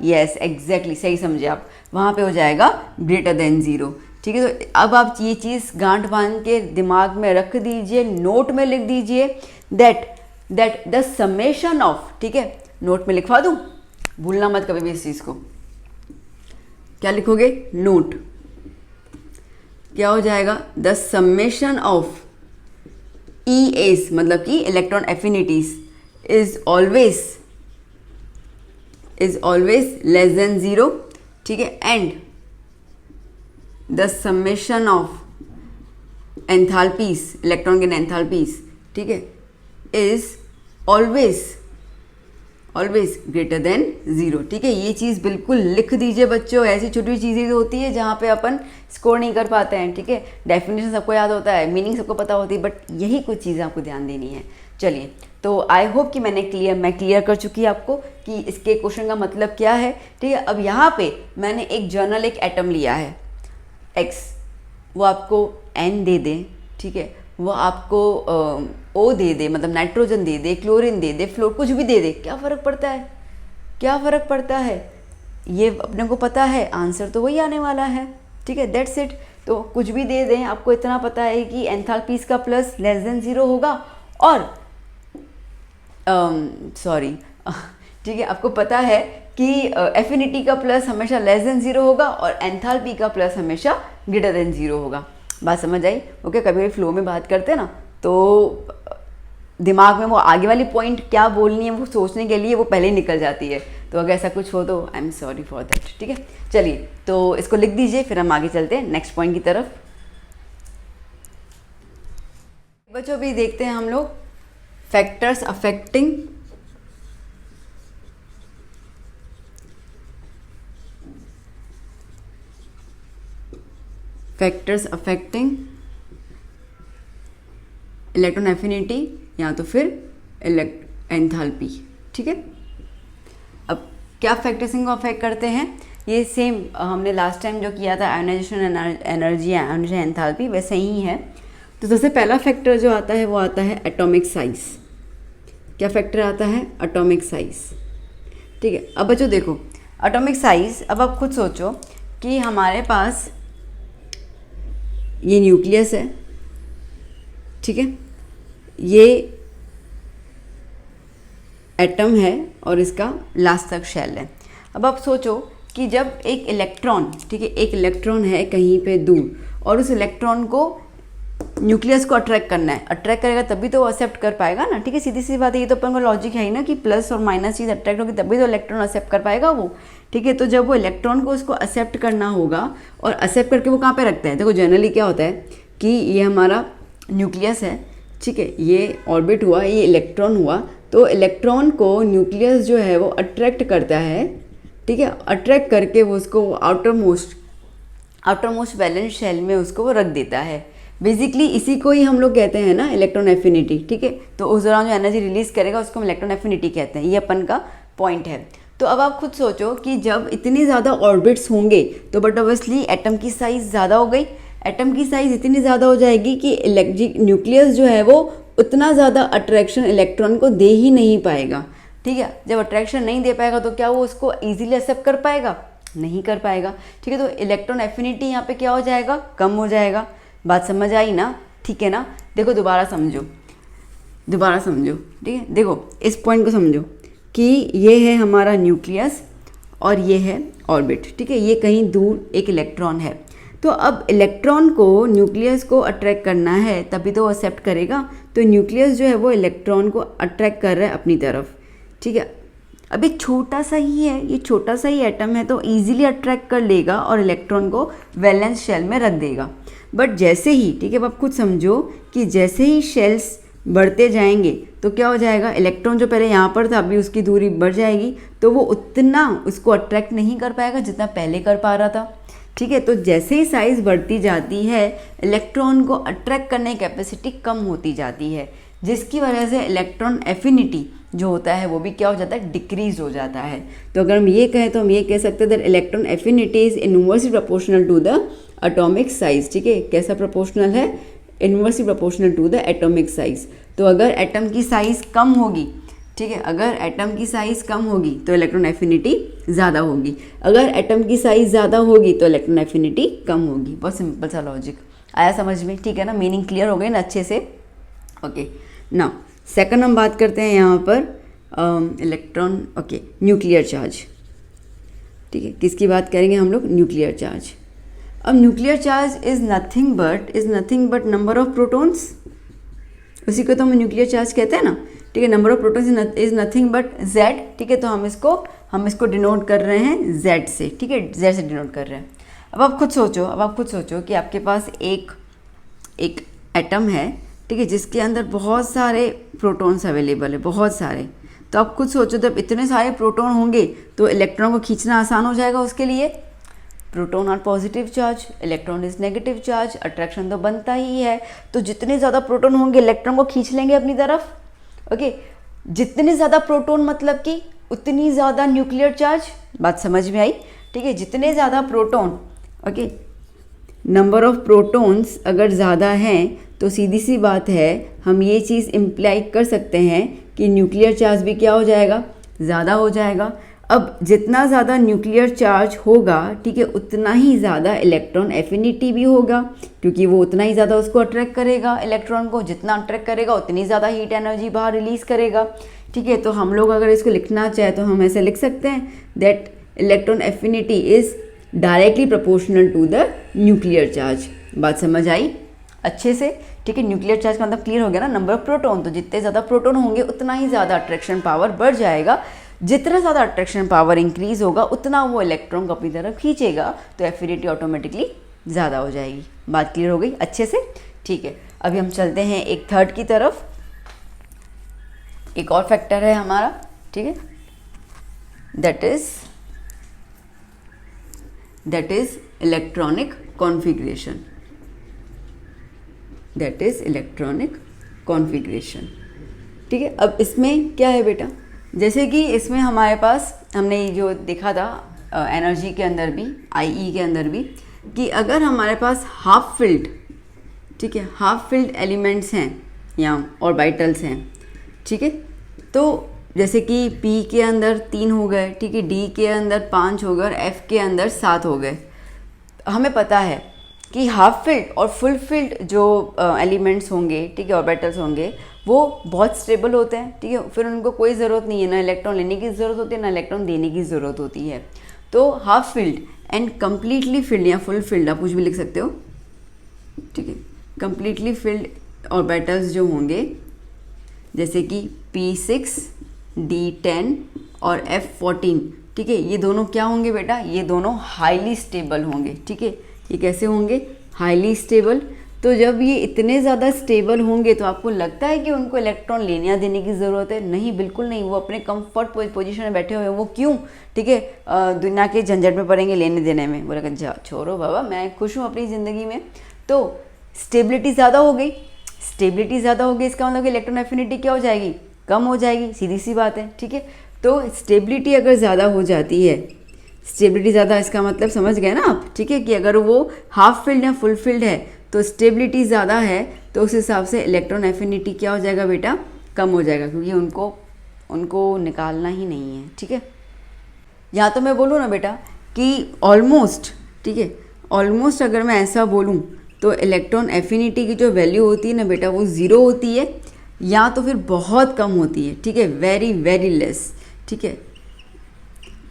यस एग्जैक्टली, सही समझे आप, वहाँ पे हो जाएगा <0। ठीक है। तो अब आप ये चीज़ गांठ बांध के दिमाग में रख दीजिए, नोट में लिख दीजिए दैट द समेशन ऑफ, ठीक है, नोट में लिखवा दूँ, भूलना मत कभी भी इस चीज़ को। क्या लिखोगे, नोट, क्या हो जाएगा, द समेशन ऑफ EAs मतलब कि electron affinities is always less than 0, ठीक है, and the summation of enthalpies, electron के एंथैल्पीज, ठीक है, इज ऑलवेज ग्रेटर देन 0, ठीक है। ये चीज़ बिल्कुल लिख दीजिए बच्चों। ऐसी छोटी चीज़ें तो होती है जहाँ पे अपन स्कोर नहीं कर पाते हैं, ठीक है। डेफिनेशन सबको याद होता है, मीनिंग सबको पता होती है, बट यही कुछ चीज़ें आपको ध्यान देनी है। चलिए, तो आई होप कि मैं क्लियर कर चुकी आपको कि इसके क्वेश्चन का मतलब क्या है, ठीक है। अब यहाँ पे मैंने एक जर्नल, एक एटम लिया है X, वो आपको N दे दें, ठीक है, वो आपको O दे दे, मतलब नाइट्रोजन दे दे, क्लोरीन दे दे, फ्लोर, कुछ भी दे दे, क्या फ़र्क पड़ता है, ये अपने को पता है, आंसर तो वही आने वाला है, ठीक है, दैट्स इट। तो कुछ भी दे दें, आपको इतना पता है कि एंथैल्पीज का प्लस लेस देन 0 होगा, और ठीक है, आपको पता है कि एफिनिटी का प्लस हमेशा लेस देन 0 होगा और एंथैल्पी का प्लस हमेशा ग्रेटर देन 0 होगा। बात समझ आई? ओके। कभी भी फ्लो में बात करते हैं ना, तो दिमाग में वो आगे वाली पॉइंट क्या बोलनी है वो सोचने के लिए वो पहले ही निकल जाती है। तो अगर ऐसा कुछ हो तो I am sorry for that, ठीक है। चलिए, तो इसको लिख दीजिए, फिर हम आगे चलते हैं नेक्स्ट पॉइंट की तरफ। बच्चों भी देखते हैं हम लोग फैक्टर्स अफेक्टिंग इलेक्ट्रॉन एफिनिटी या तो फिर एंथैल्पी, ठीक है। अब क्या फैक्टर्स इनको अफेक्ट करते हैं, ये सेम हमने लास्ट टाइम जो किया था आयोनाइजेशन एनर्जी, आयोनाइजेशन एंथैल्पी, वैसे ही है। तो सबसे पहला फैक्टर जो आता है वो आता है एटॉमिक साइज। क्या फैक्टर आता है, एटॉमिक साइज, ठीक है। अब बच्चों देखो एटॉमिक साइज, अब आप खुद सोचो कि हमारे पास ये न्यूक्लियस है, ठीक है, ये एटम है और इसका लास्ट तक शेल है। अब आप सोचो कि जब एक इलेक्ट्रॉन, ठीक है, एक इलेक्ट्रॉन है कहीं पे दूर और उस इलेक्ट्रॉन को न्यूक्लियस को अट्रैक्ट करना है, अट्रैक्ट करेगा तभी तो वो एक्सेप्ट कर पाएगा ना, ठीक है, सीधी सी बात है, ये तो अपन को लॉजिक है ही ना कि प्लस और माइनस चीज़ अट्रैक्ट होगी तभी तो इलेक्ट्रॉन एक्सेप्ट कर पाएगा वो, ठीक है। तो जब वो इलेक्ट्रॉन को उसको एक्सेप्ट करना होगा और एक्सेप्ट करके वो कहाँ पे रखता है, देखो जनरली क्या होता है कि ये हमारा न्यूक्लियस है, ठीक है, ये ऑर्बिट हुआ, ये इलेक्ट्रॉन हुआ, तो इलेक्ट्रॉन को न्यूक्लियस जो है वो अट्रैक्ट करता है, ठीक है, अट्रैक्ट करके वो उसको आउटर मोस्ट वैलेंस शेल में उसको वो रख देता है। बेसिकली इसी को ही हम लोग कहते हैं ना इलेक्ट्रॉन एफिनिटी, ठीक है। तो उस दौरान जो एनर्जी रिलीज करेगा उसको हम इलेक्ट्रॉन एफिनिटी कहते हैं, ये अपन का पॉइंट है। तो अब आप खुद सोचो कि जब इतनी ज़्यादा ऑर्बिट्स होंगे तो बट ऑब्वियसली एटम की साइज़ ज़्यादा हो गई, एटम की साइज़ इतनी ज़्यादा हो जाएगी कि न्यूक्लियस जो है वो उतना ज़्यादा अट्रैक्शन इलेक्ट्रॉन को दे ही नहीं पाएगा, ठीक है। जब अट्रैक्शन नहीं दे पाएगा तो क्या वो उसको ईजिली एक्सेप्ट कर पाएगा, नहीं कर पाएगा, ठीक है। तो इलेक्ट्रॉन एफिनिटी यहाँ पे क्या हो जाएगा, कम हो जाएगा। बात समझ आई ना, ठीक है ना। देखो दोबारा समझो, ठीक है, देखो इस पॉइंट को समझो कि ये है हमारा न्यूक्लियस और ये है ऑर्बिट, ठीक है, ये कहीं दूर एक इलेक्ट्रॉन है। तो अब इलेक्ट्रॉन को न्यूक्लियस को अट्रैक्ट करना है तभी तो वो एक्सेप्ट करेगा, तो न्यूक्लियस जो है वो इलेक्ट्रॉन को अट्रैक्ट कर रहा है अपनी तरफ, ठीक है। अब एक छोटा सा ही है, ये छोटा सा ही एटम है तो ईजिली अट्रैक्ट कर लेगा और इलेक्ट्रॉन को वैलेंस शेल में रख देगा। बट जैसे ही, ठीक है, अब आप खुद समझो कि जैसे ही शेल्स बढ़ते जाएंगे तो क्या हो जाएगा, इलेक्ट्रॉन जो पहले यहाँ पर था अभी उसकी दूरी बढ़ जाएगी तो वो उतना उसको अट्रैक्ट नहीं कर पाएगा जितना पहले कर पा रहा था, ठीक है। तो जैसे ही साइज़ बढ़ती जाती है इलेक्ट्रॉन को अट्रैक्ट करने की कैपेसिटी कम होती जाती है, जिसकी वजह से इलेक्ट्रॉन एफिनिटी जो होता है वो भी क्या हो जाता है, डिक्रीज हो जाता है। तो अगर हम ये कहें तो हम ये कह सकते हैं that electron affinity is inversely proportional to the atomic size, ठीक है। कैसा प्रोपोर्शनल है, inversely proportional to the atomic size. तो अगर एटम की साइज़ कम होगी, ठीक है, अगर एटम की साइज़ कम होगी तो इलेक्ट्रॉन एफिनिटी ज़्यादा होगी, अगर एटम की साइज़ ज़्यादा होगी तो इलेक्ट्रॉन एफिनिटी कम होगी। बहुत सिंपल सा लॉजिक आया समझ में, ठीक है ना, मीनिंग क्लियर हो गई ना अच्छे से। ओके, नाउ सेकंड हम बात करते हैं यहाँ पर इलेक्ट्रॉन, ओके, न्यूक्लियर चार्ज, ठीक है, किसकी बात करेंगे हम लोग, न्यूक्लियर चार्ज। अब nuclear charge is nothing but number of protons, उसी को तो हम न्यूक्लियर चार्ज कहते हैं ना, ठीक है। Number of protons is nothing but Z, ठीक है। तो हम इसको डिनोट कर रहे हैं Z से, ठीक है, Z से डिनोट कर रहे हैं। अब आप खुद सोचो कि आपके पास एक एटम है, ठीक है, जिसके अंदर बहुत सारे प्रोटॉन्स अवेलेबल है, बहुत सारे। तो आप खुद सोचो जब इतने सारे प्रोटॉन होंगे तो इलेक्ट्रॉन को खींचना आसान हो जाएगा उसके लिए। Proton are positive charge, electron is negative charge, attraction तो बनता ही है। तो जितने ज़्यादा प्रोटॉन होंगे इलेक्ट्रॉन को खींच लेंगे अपनी तरफ, ओके। जितने ज़्यादा प्रोटॉन मतलब कि उतनी ज़्यादा न्यूक्लियर चार्ज, बात समझ में आई, ठीक है। जितने ज़्यादा proton, okay, number of protons अगर ज़्यादा हैं तो सीधी सी बात है हम ये चीज़ इम्प्लाई कर सकते हैं कि न्यूक्लियर चार्ज भी क्या हो जाएगा, ज़्यादा हो जाएगा। अब जितना ज़्यादा न्यूक्लियर चार्ज होगा, ठीक है, उतना ही ज़्यादा इलेक्ट्रॉन एफिनिटी भी होगा, क्योंकि वो उतना ही ज़्यादा उसको अट्रैक्ट करेगा, इलेक्ट्रॉन को जितना अट्रैक्ट करेगा उतनी ज़्यादा हीट एनर्जी बाहर रिलीज़ करेगा, ठीक है। तो हम लोग अगर इसको लिखना चाहें तो हम ऐसे लिख सकते हैं that electron affinity is directly proportional to the nuclear charge. बात समझ आई अच्छे से, ठीक है। न्यूक्लियर चार्ज का मतलब क्लियर हो गया ना, नंबर ऑफ प्रोटॉन, तो जितने ज़्यादा प्रोटॉन होंगे उतना ही ज़्यादा अट्रैक्शन पावर बढ़ जाएगा, जितना ज़्यादा अट्रैक्शन पावर इंक्रीज होगा उतना वो इलेक्ट्रॉन को अपनी तरफ खींचेगा, तो एफिनिटी ऑटोमेटिकली ज़्यादा हो जाएगी। बात क्लियर हो गई अच्छे से, ठीक है। अभी हम चलते हैं एक थर्ड की तरफ, एक और फैक्टर है हमारा, ठीक है, दैट इज इलेक्ट्रॉनिक कॉन्फ़िगरेशन, ठीक है। अब इसमें क्या है बेटा, जैसे कि इसमें हमारे पास हमने जो देखा था एनर्जी के अंदर भी, IE के अंदर भी, कि अगर हमारे पास हाफ फिल्ड, ठीक है, हाफ फिल्ड एलिमेंट्स हैं या ऑर्बिटल्स हैं, ठीक है, तो जैसे कि P के अंदर 3 हो गए, ठीक है, D के अंदर 5 हो गए और F के अंदर 7 हो गए। हमें पता है कि हाफ फिल्ड और फुल फिल्ड जो एलिमेंट्स होंगे, ठीक है, ऑर्बिटल्स होंगे, वो बहुत स्टेबल होते हैं, ठीक है, फिर उनको कोई ज़रूरत नहीं है, ना इलेक्ट्रॉन लेने की ज़रूरत होती है ना इलेक्ट्रॉन देने की ज़रूरत होती है। तो half filled and completely field या फुल फिल्ड आप कुछ भी लिख सकते हो, ठीक है, कम्प्लीटली फिल्ड ऑर्बिटल्स जो होंगे जैसे कि P6, D10 और F14, ठीक है, ये दोनों क्या होंगे बेटा, ये दोनों हाईली स्टेबल होंगे, ठीक है। ये कैसे होंगे, हाईली स्टेबल। तो जब ये इतने ज़्यादा स्टेबल होंगे तो आपको लगता है कि उनको इलेक्ट्रॉन लेने या देने की ज़रूरत है? नहीं, बिल्कुल नहीं, वो अपने कंफर्ट पोजीशन में बैठे हुए हैं। वो क्यों, ठीक है, दुनिया के झंझट में पड़ेंगे लेने देने में, बोला जा छोड़ो बाबा, मैं खुश हूँ अपनी ज़िंदगी में। तो स्टेबिलिटी ज़्यादा हो गई, स्टेबिलिटी ज़्यादा हो गई, इसका मतलब कि इलेक्ट्रॉन एफिनिटी क्या हो जाएगी, कम हो जाएगी, सीधी सी बात है, ठीक है। तो स्टेबिलिटी अगर ज़्यादा हो जाती है, स्टेबिलिटी ज़्यादा, इसका मतलब समझ गए ना आप, ठीक है, कि अगर वो हाफ फिल्ड या फुल फिल्ड है तो स्टेबिलिटी ज़्यादा है, तो उस हिसाब से इलेक्ट्रॉन एफिनिटी क्या हो जाएगा बेटा, कम हो जाएगा, क्योंकि उनको निकालना ही नहीं है, ठीक है। या तो मैं बोलूँ ना बेटा कि ऑलमोस्ट, ठीक है, ऑलमोस्ट अगर मैं ऐसा बोलूँ तो इलेक्ट्रॉन एफिनिटी की जो वैल्यू होती है ना बेटा, वो ज़ीरो होती है या तो फिर बहुत कम होती है, ठीक है, वेरी वेरी लेस, ठीक है,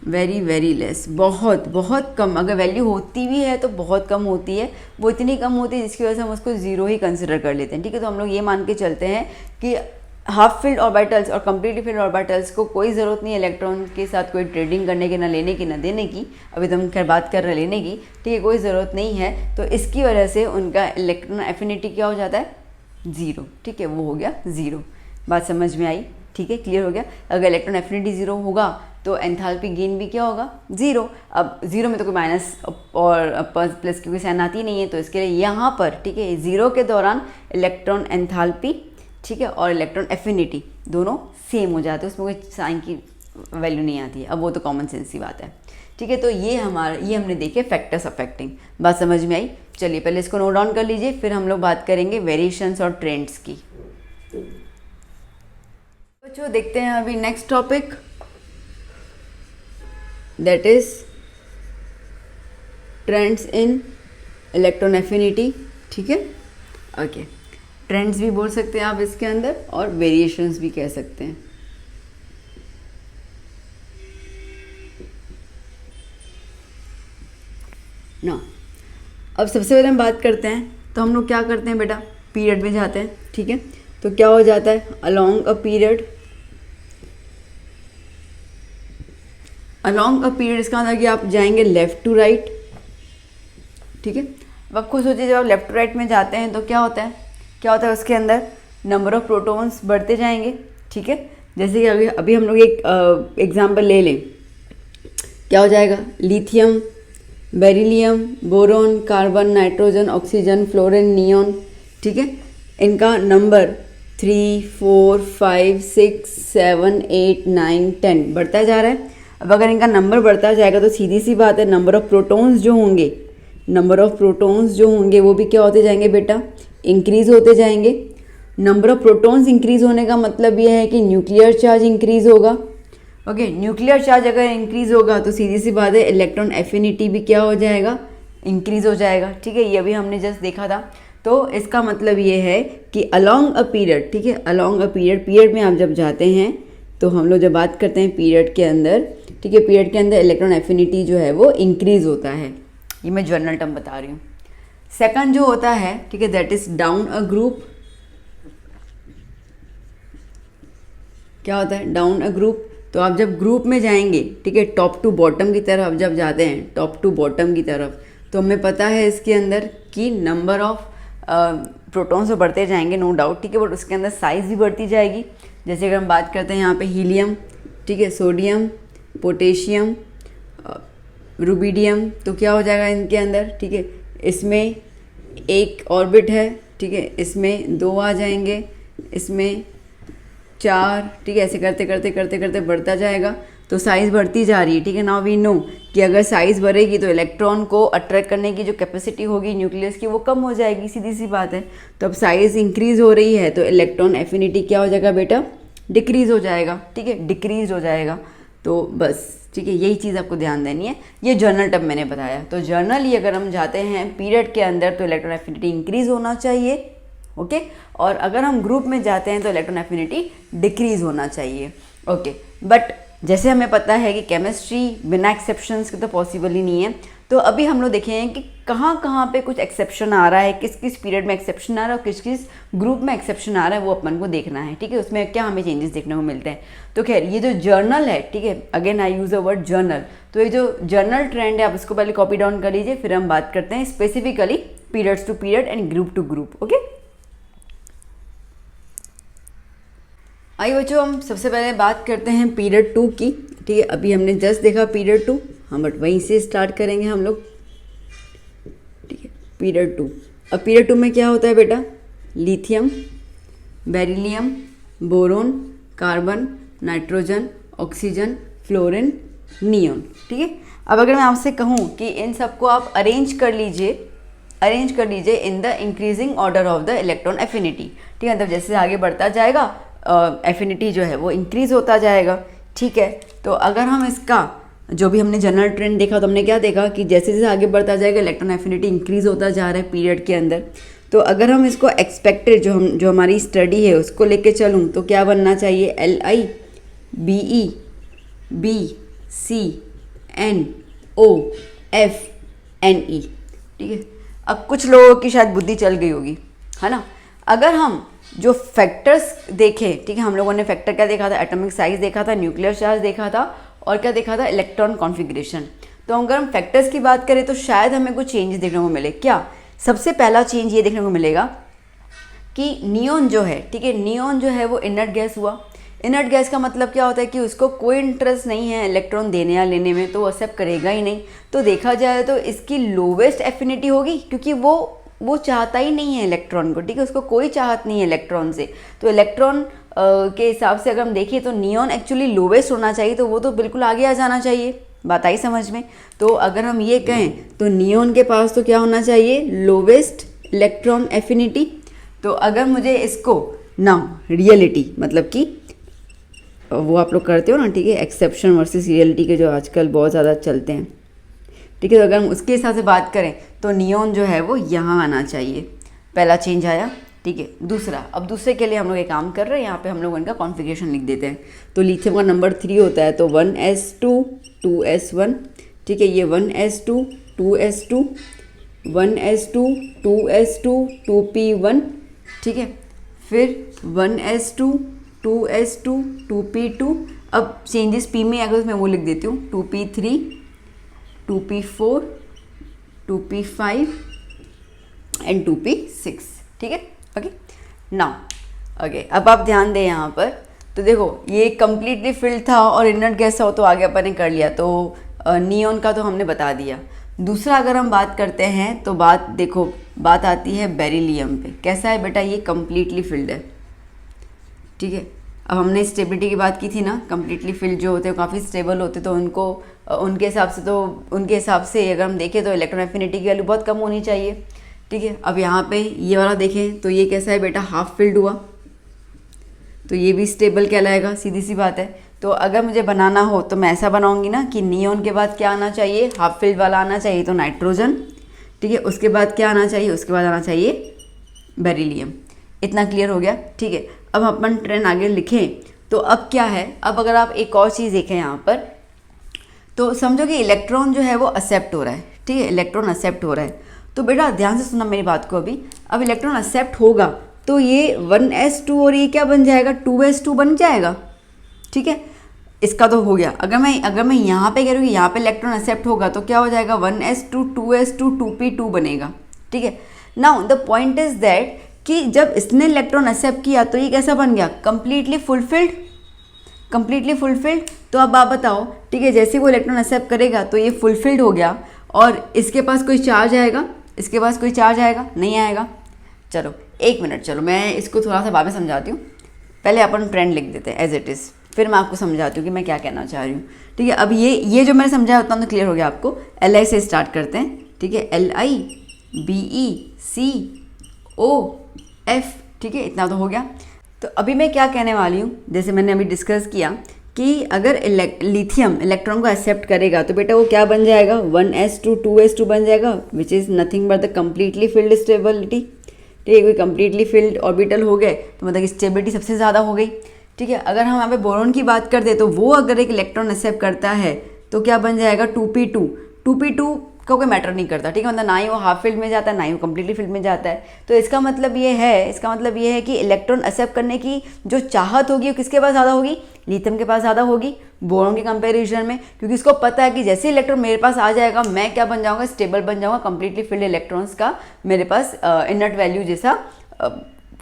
वेरी वेरी लेस, बहुत बहुत कम। अगर वैल्यू होती भी है तो बहुत कम होती है, वो इतनी कम होती है जिसकी वजह से हम उसको ज़ीरो ही कंसिडर कर लेते हैं, ठीक है। तो हम लोग ये मान के चलते हैं कि हाफ फील्ड ऑर्बिटल्स और कंप्लीटली फील्ड ऑर्बिटल्स को कोई ज़रूरत नहीं है इलेक्ट्रॉन के साथ कोई ट्रेडिंग करने की, ना लेने की ना देने की। अभी तो हम खैर बात कर रहे हैं लेने की, ठीक है, कोई ज़रूरत नहीं है। तो इसकी वजह से उनका इलेक्ट्रॉन एफिनिटी क्या हो जाता है, ज़ीरो, ठीक है, वो हो गया ज़ीरो। बात समझ में आई, ठीक है, क्लियर हो गया। अगर इलेक्ट्रॉन एफिनिटी ज़ीरो होगा तो एंथैल्पी गेन भी क्या होगा, ज़ीरो। अब ज़ीरो में तो कोई माइनस और प्लस की कोई साइन आती नहीं है, तो इसके लिए यहाँ पर, ठीक है, ज़ीरो के दौरान इलेक्ट्रॉन एंथैल्पी, ठीक है, और इलेक्ट्रॉन एफिनिटी दोनों सेम हो जाते हैं, उसमें कोई साइन की वैल्यू नहीं आती है। अब वो तो कॉमन सेंस की बात है, ठीक है। तो ये हमने देखे फैक्टर्स अफेक्टिंग। बात समझ में आई? चलिए पहले इसको नोट डाउन कर लीजिए, फिर हम लोग बात करेंगे वेरिएशंस और ट्रेंड्स की। बच्चों देखते हैं अभी next topic, that is trends in electron affinity, ठीक है, ओके। ट्रेंड्स भी बोल सकते हैं आप इसके अंदर, और वेरिएशंस भी कह सकते हैं। ना अब सबसे पहले हम बात करते हैं, तो हम लोग क्या करते हैं बेटा, पीरियड में जाते हैं, ठीक है। तो क्या हो जाता है, along a period, along a period इसका मतलब कि आप जाएंगे लेफ़्ट टू राइट, ठीक है। अब आप खुद सोचिए, जब आप लेफ़्ट टू राइट में जाते हैं तो क्या होता है, उसके अंदर नंबर ऑफ प्रोटॉन्स बढ़ते जाएंगे, ठीक है। जैसे कि अभी हम लोग एक एग्जांपल ले लें, क्या हो जाएगा, lithium, beryllium, boron, carbon, nitrogen, oxygen, fluorine, neon, ठीक है, इनका नंबर 3, 4, 5, 6, 7, 8, 9, 10 बढ़ता जा रहा है। अब अगर इनका नंबर बढ़ता जाएगा तो सीधी सी बात है, नंबर ऑफ प्रोटॉन्स जो होंगे वो भी क्या होते जाएंगे बेटा, इंक्रीज होते जाएंगे। नंबर ऑफ प्रोटॉन्स इंक्रीज होने का मतलब ये है कि न्यूक्लियर चार्ज इंक्रीज होगा, ओके। न्यूक्लियर चार्ज अगर इंक्रीज होगा तो सीधी सी बात है, इलेक्ट्रॉन एफिनिटी भी क्या हो जाएगा, इंक्रीज हो जाएगा, ठीक है। ये अभी हमने जस्ट देखा था। तो इसका मतलब ये है कि अलोंग अ पीरियड, ठीक है, अलोंग अ पीरियड में आप जब जाते हैं तो हम लोग जब बात करते हैं पीरियड के अंदर, ठीक है, पीरियड के अंदर इलेक्ट्रॉन एफिनिटी जो है वो इंक्रीज होता है। ये मैं जनरल टर्म बता रही हूँ। सेकंड जो होता है, ठीक है, that is down a group. क्या होता है, डाउन अ ग्रुप। तो आप जब ग्रुप में जाएंगे, ठीक है, टॉप टू बॉटम की तरफ आप जब जाते हैं, टॉप टू बॉटम की तरफ, तो हमें पता है इसके अंदर कि नंबर ऑफ प्रोटॉन्स तो बढ़ते जाएंगे, नो डाउट, ठीक है, बट उसके अंदर साइज़ भी बढ़ती जाएगी। जैसे अगर हम बात करते हैं यहाँ पे हीलियम, ठीक है, सोडियम, पोटेशियम, रुबिडियम, तो क्या हो जाएगा इनके अंदर, ठीक है, इसमें एक ऑर्बिट है, ठीक है, इसमें 2 आ जाएंगे, इसमें 4, ठीक है, ऐसे करते करते करते करते बढ़ता जाएगा। तो साइज़ बढ़ती जा रही है, ठीक है। नाउ वी नो कि अगर साइज़ बढ़ेगी तो इलेक्ट्रॉन को अट्रैक्ट करने की जो कैपेसिटी होगी न्यूक्लियस की वो कम हो जाएगी, सीधी सी बात है। तो अब साइज़ इंक्रीज हो रही है तो इलेक्ट्रॉन एफिनिटी क्या हो जाएगा बेटा, डिक्रीज हो जाएगा, ठीक है, डिक्रीज हो जाएगा। तो बस ठीक है, यही चीज़ आपको ध्यान देनी है। ये जर्नल टर्म मैंने बताया। तो जर्नली अगर हम जाते हैं पीरियड के अंदर तो इलेक्ट्रॉन एफिनिटी इंक्रीज होना चाहिए, ओके। और अगर हम ग्रुप में जाते हैं तो इलेक्ट्रॉन एफिनिटी डिक्रीज होना चाहिए, ओके। बट जैसे हमें पता है कि केमिस्ट्री बिना एक्सेप्शंस के तो पॉसिबल ही नहीं है। तो अभी हम लोग देखेंगे कि कहाँ कहाँ पे कुछ एक्सेप्शन आ रहा है, किस किस पीरियड में एक्सेप्शन आ रहा है और किस किस ग्रुप में एक्सेप्शन आ रहा है, वो अपन को देखना है, ठीक है। उसमें क्या हमें चेंजेस देखने को मिलते हैं। तो खैर ये जो जर्नल है, ठीक है, again I use a word journal. तो ये जो जर्नल ट्रेंड है आप इसको पहले कॉपी डाउन कर लीजिए, फिर हम बात करते हैं specifically periods to period and group to group, okay. आइए बच्चों, हम सबसे पहले बात करते हैं पीरियड 2 की, ठीक है। अभी हमने जस्ट देखा पीरियड 2, हम बट वहीं से स्टार्ट करेंगे हम लोग, ठीक है। पीरियड 2, अब पीरियड 2 में क्या होता है बेटा, lithium, beryllium, boron, carbon, nitrogen, oxygen, fluorine, neon, ठीक है। अब अगर मैं आपसे कहूँ कि इन सबको आप अरेंज कर लीजिए in the increasing order of the electron affinity, ठीक है। मतलब जैसे आगे बढ़ता जाएगा एफिनिटी जो है वो इंक्रीज होता जाएगा, ठीक है। तो अगर हम इसका जो भी हमने जनरल ट्रेंड देखा तो हमने क्या देखा कि जैसे जैसे आगे बढ़ता जाएगा इलेक्ट्रॉन एफिनिटी इंक्रीज होता जा रहा है पीरियड के अंदर। तो अगर हम इसको एक्सपेक्टेड जो हमारी स्टडी है उसको लेके चलूँ तो क्या बनना चाहिए, Li Be B C N O F N E, ठीक है। अब कुछ लोगों की शायद बुद्धि चल गई होगी, है ना। अगर हम जो फैक्टर्स देखें, ठीक है, हम लोगों ने फैक्टर क्या देखा था, एटॉमिक साइज देखा था, न्यूक्लियर चार्ज देखा था और क्या देखा था, इलेक्ट्रॉन कॉन्फ़िगरेशन। तो अगर हम फैक्टर्स की बात करें तो शायद हमें कुछ चेंजेस देखने को मिले। क्या, सबसे पहला चेंज ये देखने को मिलेगा कि नियोन जो है, ठीक है, नियोन जो है वो इनर्ट गैस हुआ। इनर्ट गैस का मतलब क्या होता है कि उसको कोई इंटरेस्ट नहीं है इलेक्ट्रॉन देने या लेने में, तो वो एक्सेप्ट करेगा ही नहीं। तो देखा जाए तो इसकी लोवेस्ट एफिनिटी होगी, क्योंकि वो चाहता ही नहीं है इलेक्ट्रॉन को, ठीक है, उसको कोई चाहत नहीं है इलेक्ट्रॉन से। तो इलेक्ट्रॉन के हिसाब से अगर हम देखिए तो नियोन एक्चुअली लोवेस्ट होना चाहिए, तो वो तो बिल्कुल आगे आ जाना चाहिए, बात आई समझ में। तो अगर हम ये कहें तो नियोन के पास तो क्या होना चाहिए, लोवेस्ट इलेक्ट्रॉन एफिनिटी। तो अगर मुझे इसको ना रियलिटी, मतलब कि वो आप लोग करते हो ना, ठीक है, एक्सेप्शन वर्सेस रियलिटी के जो आजकल बहुत ज़्यादा चलते हैं, ठीक है। तो अगर हम उसके हिसाब से बात करें तो नियोन जो है वो यहाँ आना चाहिए, पहला चेंज आया, ठीक है। दूसरा, अब दूसरे के लिए हम लोग एक काम कर रहे हैं, यहाँ पे हम लोग इनका कॉन्फ़िगरेशन लिख देते हैं। तो लिथियम का नंबर 3 होता है, तो 1s2 2s1, ठीक है, ये 1s2 2s2 1s2 2s2 2p1, ठीक है। फिर 1s2 2s2 2p2। अब चेंजेस पी में अगर मैं वो लिख देती हूँ, 2p3 2p4 2p5 and 2p6, ठीक है, ओके। नाउ ओके, अब आप ध्यान दें यहाँ पर, तो देखो ये कम्प्लीटली फिल्ड था और इनर्ट गैस हो तो आगे अपन ने कर लिया। तो नियोन का तो हमने बता दिया। दूसरा अगर हम बात करते हैं तो बात आती है बेरिलियम पे। कैसा है बेटा, ये कम्प्लीटली फिल्ड है, ठीक है। अब हमने स्टेबिलिटी की बात की थी ना, कम्प्लीटली फिल्ड जो होते हैं काफ़ी स्टेबल होते, तो उनके हिसाब से अगर हम देखें तो इलेक्ट्रॉन एफिनिटी की वैल्यू बहुत कम होनी चाहिए, ठीक है। अब यहाँ पे ये वाला देखें तो ये कैसा है बेटा, हाफ फिल्ड हुआ, तो ये भी स्टेबल कहलाएगा, सीधी सी बात है। तो अगर मुझे बनाना हो तो मैं ऐसा बनाऊंगी ना कि नियोन के बाद क्या आना चाहिए, हाफ फिल्ड वाला आना चाहिए, तो नाइट्रोजन, ठीक है। उसके बाद क्या आना चाहिए, उसके बाद आना चाहिए बेरिलियम। इतना क्लियर हो गया, ठीक है। अब अपन ट्रेंड आगे लिखें तो अब क्या है, अब अगर आप एक और चीज़ देखें यहाँ पर, तो समझो कि इलेक्ट्रॉन जो है वो एक्सेप्ट हो रहा है, ठीक है, इलेक्ट्रॉन एक्सेप्ट हो रहा है। तो बेटा ध्यान से सुनना मेरी बात को अभी, अब इलेक्ट्रॉन एक्सेप्ट होगा तो ये 1s2 और ये क्या बन जाएगा, 2s2 बन जाएगा, ठीक है। इसका तो हो गया। अगर मैं यहाँ पे कह रही हूँ कि यहाँ पे इलेक्ट्रॉन एक्सेप्ट होगा तो क्या हो जाएगा, 1s2 2s2 2p2 बनेगा, ठीक है। Now the point is that कि जब इसने इलेक्ट्रॉन एक्सेप्ट किया तो ये कैसा बन गया, कम्प्लीटली फुलफिल्ड। तो अब आप बताओ, ठीक है, जैसे वो इलेक्ट्रॉन एक्सेप्ट करेगा तो ये फुलफिल्ड हो गया और इसके पास कोई चार्ज आएगा, नहीं आएगा। चलो एक मिनट, चलो मैं इसको थोड़ा सा बाद में समझाती हूँ, पहले अपन ट्रेंड लिख देते हैं एज इट इज़, फिर मैं आपको समझाती हूँ कि मैं क्या कहना चाह रही हूँ, ठीक है। अब ये जो मैंने समझाया उतना तो क्लियर हो गया आपको। Li से स्टार्ट करते हैं, ठीक है, Li Be CO F, ठीक है, इतना तो हो गया। तो अभी मैं क्या कहने वाली हूँ, जैसे मैंने अभी डिस्कस किया कि अगर लिथियम इलेक्ट्रॉन को एक्सेप्ट करेगा तो बेटा वो क्या बन जाएगा, 1s2 2s2 बन जाएगा, which is nothing but the completely field stability. ठीक है, कोई कम्प्लीटली फिल्ड ऑर्बिटल हो गए तो मतलब स्टेबिलिटी सबसे ज़्यादा हो गई। ठीक है, अगर हम यहाँ पे बोरॉन की बात कर दे तो वो अगर एक इलेक्ट्रॉन एक्सेप्ट करता है तो क्या बन जाएगा, 2p2। 2p2 का कोई मैटर नहीं करता। ठीक है, मतलब ना ही वो हाफ फील्ड में जाता है ना ही वो कम्प्लीटली फील्ड में जाता है। तो इसका मतलब ये है कि इलेक्ट्रॉन एक्सेप्ट करने की जो चाहत होगी वो किसके पास ज़्यादा होगी, लिथियम के पास ज़्यादा होगी बोरॉन के कंपैरिजन में, क्योंकि इसको पता है कि जैसे इलेक्ट्रॉन मेरे पास आ जाएगा मैं क्या बन जाऊँगा, स्टेबल बन जाऊँगा, कम्प्लीटली फील्ड इलेक्ट्रॉन्स का मेरे पास इनर्ट वैल्यू जैसा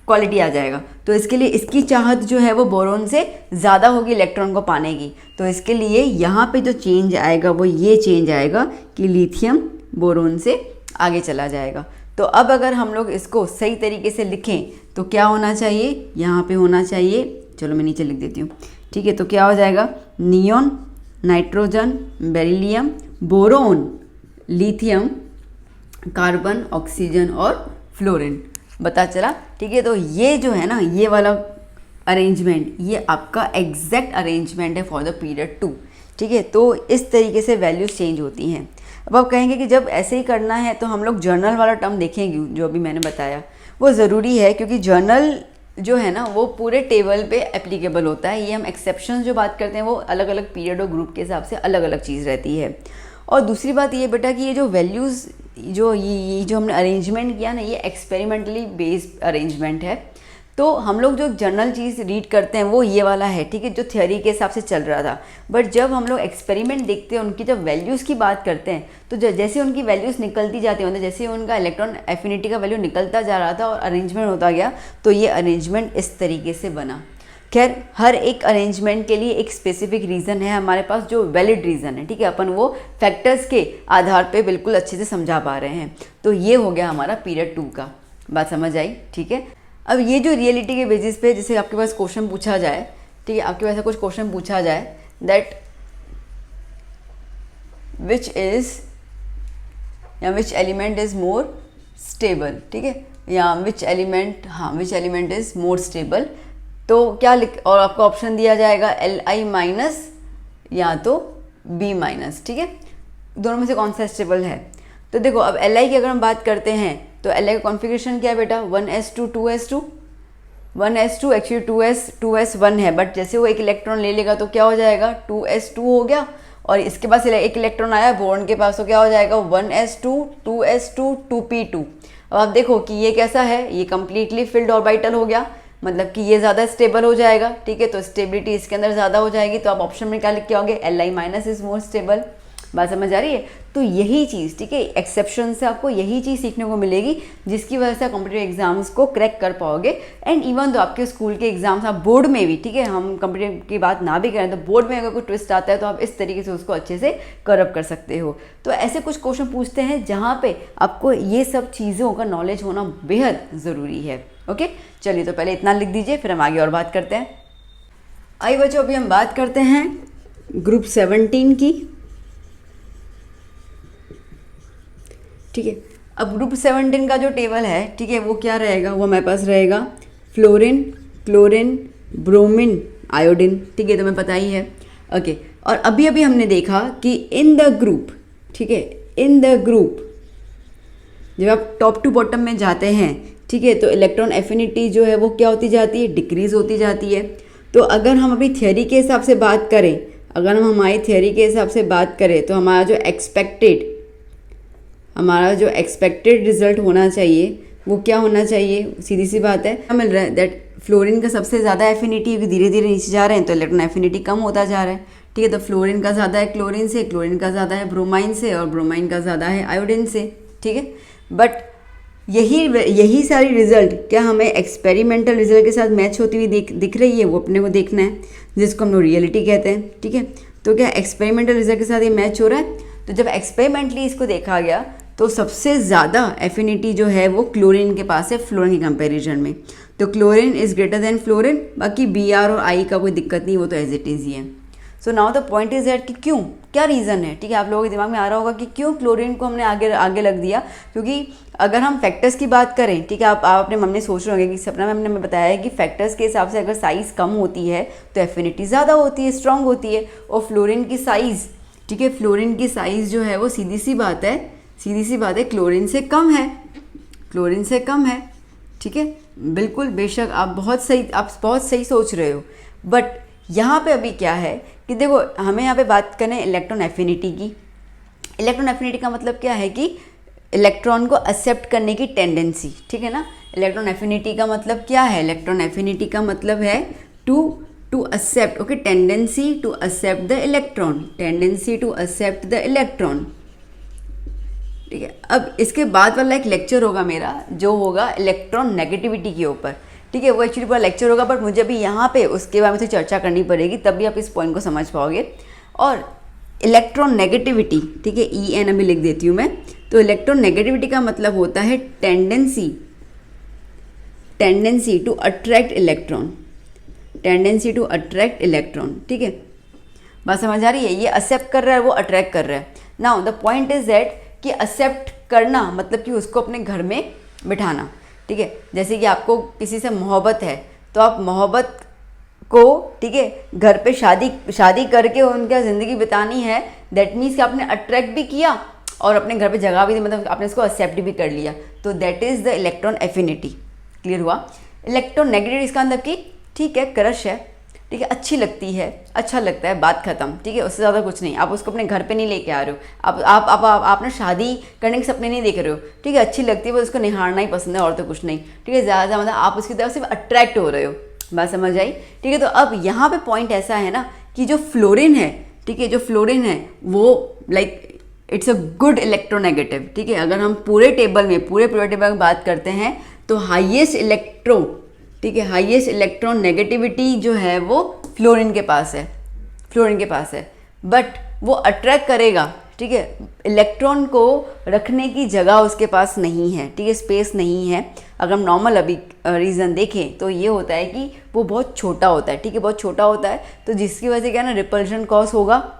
क्वालिटी आ जाएगा। तो इसके लिए इसकी चाहत जो है वो बोरॉन से ज़्यादा होगी इलेक्ट्रॉन को पाने की। तो इसके लिए यहाँ पे जो चेंज आएगा वो ये चेंज आएगा कि लिथियम बोरॉन से आगे चला जाएगा। तो अब अगर हम लोग इसको सही तरीके से लिखें तो क्या होना चाहिए, यहाँ पे होना चाहिए, चलो मैं नीचे लिख देती हूँ। ठीक है, तो क्या हो जाएगा, neon, nitrogen, beryllium, boron, lithium, carbon, oxygen और फ्लोरीन। बता चला। ठीक है, तो ये जो है ना ये वाला अरेंजमेंट ये आपका एग्जैक्ट अरेंजमेंट है फॉर द पीरियड 2। ठीक है, तो इस तरीके से वैल्यूज चेंज होती हैं। अब आप कहेंगे कि जब ऐसे ही करना है तो हम लोग जर्नल वाला टर्म देखेंगे, जो अभी मैंने बताया वो ज़रूरी है, क्योंकि जर्नल जो है ना वो पूरे टेबल पे एप्लीकेबल होता है। ये हम एक्सेप्शन जो बात करते हैं वो अलग अलग पीरियड और ग्रुप के हिसाब से अलग अलग चीज़ रहती है। और दूसरी बात ये बेटा कि ये जो वैल्यूज़ जो हमने अरेंजमेंट किया ना ये एक्सपेरिमेंटली बेस्ड अरेंजमेंट है। तो हम लोग जो जनरल चीज़ रीड करते हैं वो ये वाला है। ठीक है, जो थ्योरी के हिसाब से चल रहा था, बट जब हम लोग एक्सपेरिमेंट देखते हैं उनकी जब वैल्यूज़ की बात करते हैं तो जैसे उनकी वैल्यूज़ निकलती जाती है, मतलब जैसे उनका इलेक्ट्रॉन एफिनिटी का वैल्यू निकलता जा रहा था और अरेंजमेंट होता गया तो ये अरेंजमेंट इस तरीके से बना। खैर, हर एक अरेंजमेंट के लिए एक स्पेसिफिक रीज़न है हमारे पास, जो वैलिड रीज़न है। ठीक है, अपन वो फैक्टर्स के आधार पे बिल्कुल अच्छे से समझा पा रहे हैं। तो ये हो गया हमारा पीरियड 2 का, बात समझ आई। ठीक है, अब ये जो रियलिटी के बेसिस पे जैसे आपके पास क्वेश्चन पूछा जाए, ठीक है, आपके पास कुछ क्वेश्चन पूछा जाए that which element is more stable. ठीक है, या which element is more stable, तो क्या और आपको ऑप्शन दिया जाएगा Li माइनस या तो B माइनस। ठीक है, दोनों में से कौन सा स्टेबल है। तो देखो अब Li की अगर हम बात करते हैं तो Li का कॉन्फ़िगरेशन क्या है बेटा, 1s2 2s2। 1s2 actually 2s1 है, बट जैसे वो एक इलेक्ट्रॉन ले लेगा तो क्या हो जाएगा, 2s2 हो गया। और इसके पास एक इलेक्ट्रॉन आया बोरॉन के पास तो क्या हो जाएगा, 1s2 2s2 2p2। अब आप देखो कि ये कैसा है, ये कम्प्लीटली फिल्ड ऑर्बिटल हो गया, मतलब कि ये ज़्यादा स्टेबल हो जाएगा। ठीक है, तो स्टेबिलिटी इसके अंदर ज़्यादा हो जाएगी। तो आप ऑप्शन में क्या लिख के आओगे, Li minus is more stable. बात समझ आ रही है। तो यही चीज़, ठीक है, एक्सेप्शन से आपको यही चीज़ सीखने को मिलेगी जिसकी वजह से आप कॉम्पिटिटिव एग्जाम्स को क्रैक कर पाओगे। एंड इवन तो आपके स्कूल के एग्जाम्स, आप बोर्ड में भी, ठीक है, हम कॉम्पिटिटिव की बात ना भी करें तो बोर्ड में अगर कोई ट्विस्ट आता है तो आप इस तरीके से उसको अच्छे से करअप कर सकते हो। तो ऐसे कुछ क्वेश्चन पूछते हैं जहाँ पे आपको ये सब चीज़ों का नॉलेज होना बेहद ज़रूरी है। ओके, चलिए तो पहले इतना लिख दीजिए, फिर हम आगे और बात करते हैं। आइए बच्चों, अभी हम बात करते हैं ग्रुप 17 की। ठीक है, अब ग्रुप 17 का जो टेबल है, ठीक है, वो क्या रहेगा, वो हमारे पास रहेगा फ्लोरीन, क्लोरीन, ब्रोमीन, आयोडीन। ठीक है, तो हमें पता ही है। ओके, और अभी अभी हमने देखा कि इन द ग्रुप, ठीक है, इन द ग्रुप जब आप टॉप टू बॉटम में जाते हैं, ठीक है, तो इलेक्ट्रॉन एफिनिटी जो है वो क्या होती जाती है, डिक्रीज होती जाती है। तो अगर हम अपनी थियोरी के हिसाब से बात करें, अगर हम हमारी थियोरी के हिसाब से बात करें तो हमारा जो एक्सपेक्टेड रिजल्ट होना चाहिए वो क्या होना चाहिए, सीधी सी बात है, मिल रहा है दैट फ्लोरीन का सबसे ज़्यादा एफिनिटी, धीरे धीरे नीचे जा रहे हैं तो इलेक्ट्रॉन एफिनिटी कम होता जा रहा है। ठीक है, तो फ्लोरीन का ज़्यादा है क्लोरीन से, क्लोरीन का ज़्यादा है ब्रोमाइन से, और ब्रोमाइन का ज़्यादा है आयोडीन से। ठीक है, बट यही सारी रिजल्ट क्या हमें एक्सपेरिमेंटल रिजल्ट के साथ मैच होती हुई दिख रही है, वो अपने को देखना है, जिसको हम लोग रियलिटी कहते हैं। ठीक है, तो क्या एक्सपेरिमेंटल रिजल्ट के साथ ये मैच हो रहा है। तो जब एक्सपेरिमेंटली इसको देखा गया तो सबसे ज़्यादा एफिनिटी जो है वो क्लोरीन के पास है फ्लोरीन के कंपैरिजन में। तो chlorine is greater than fluorine, बाकी Br और I का कोई दिक्कत नहीं, वो तो एज इट इज़ ही है। So now the point is that कि क्यों, क्या रीज़न है, ठीक है। आप लोगों के दिमाग में आ रहा होगा कि क्यों क्लोरीन को हमने आगे आगे लग दिया, क्योंकि अगर हम फैक्टर्स की बात करें, ठीक है, आप अपने मन में सोच रहे होंगे कि सपना मैम ने हमें बताया है कि फैक्टर्स के हिसाब से अगर साइज़ कम होती है तो एफिनिटी ज़्यादा होती है, स्ट्रांग होती है। और फ्लोरीन की साइज़, ठीक है, फ्लोरीन की साइज़ जो है वो सीधी सी बात है क्लोरीन से कम है, क्लोरीन से कम है, ठीक है। बिल्कुल बेशक आप बहुत सही सोच रहे हो। बट यहाँ पे अभी क्या है कि देखो, हमें यहाँ पे बात करें इलेक्ट्रॉन एफिनिटी की। इलेक्ट्रॉन एफिनिटी का मतलब क्या है कि इलेक्ट्रॉन को एक्सेप्ट करने की टेंडेंसी, ठीक है ना। इलेक्ट्रॉन एफिनिटी का मतलब क्या है, इलेक्ट्रॉन एफिनिटी का मतलब है to accept, okay, tendency to accept the electron, tendency to accept the electron, ठीक है। अब इसके बाद वाला एक लेक्चर होगा मेरा, जो होगा इलेक्ट्रॉन नेगेटिविटी के ऊपर, ठीक है। वो एक्चुअली पूरा लेक्चर होगा, बट मुझे अभी यहाँ पे उसके बारे में तो चर्चा करनी पड़ेगी, तब भी आप इस पॉइंट को समझ पाओगे। और इलेक्ट्रॉन नेगेटिविटी, ठीक है, EN अभी लिख देती हूँ मैं। तो इलेक्ट्रॉन नेगेटिविटी का मतलब होता है tendency to attract electron, tendency to attract electron, ठीक है। बात समझ आ रही है, ये एक्सेप्ट कर रहा है, वो अट्रैक्ट कर रहा है। Now the point is that कि एक्सेप्ट करना मतलब कि उसको अपने घर में बिठाना, ठीक है। जैसे कि आपको किसी से मोहब्बत है, तो आप मोहब्बत को, ठीक है, घर पे शादी करके उनका ज़िंदगी बितानी है, दैट मीन्स कि आपने अट्रैक्ट भी किया और अपने घर पे जगह भी दी, मतलब आपने इसको एक्सेप्ट भी कर लिया। तो that is the electron affinity. Clear हुआ। इलेक्ट्रॉन नेगेटिविटी इसका मतलब कि ठीक है, क्रश है, ठीक है, अच्छी लगती है, अच्छा लगता है, बात खत्म, ठीक है, उससे ज़्यादा कुछ नहीं। आप उसको अपने घर पे नहीं लेके आ रहे हो, आप ना शादी करने के सपने नहीं देख रहे हो, ठीक है, अच्छी लगती है, बस उसको निहारना ही पसंद है और तो कुछ नहीं, ठीक है। ज़्यादा मतलब आप उसकी तरफ सिर्फ अट्रैक्ट हो रहे हो, बात समझ आई, ठीक है। तो अब यहाँ पे पॉइंट ऐसा है ना कि जो फ्लोरीन है, ठीक है, जो फ्लोरीन है वो like it's a good electronegative, ठीक है। अगर हम पूरे टेबल में बात करते हैं तो हाईएस्ट इलेक्ट्रॉन नेगेटिविटी जो है वो फ्लोरीन के पास है, बट वो अट्रैक्ट करेगा, ठीक है। इलेक्ट्रॉन को रखने की जगह उसके पास नहीं है, ठीक है, स्पेस नहीं है। अगर हम नॉर्मल अभी रीज़न देखें तो ये होता है कि वो बहुत छोटा होता है, ठीक है, बहुत छोटा होता है, तो जिसकी वजह से क्या ना रिपल्शन कॉज होगा।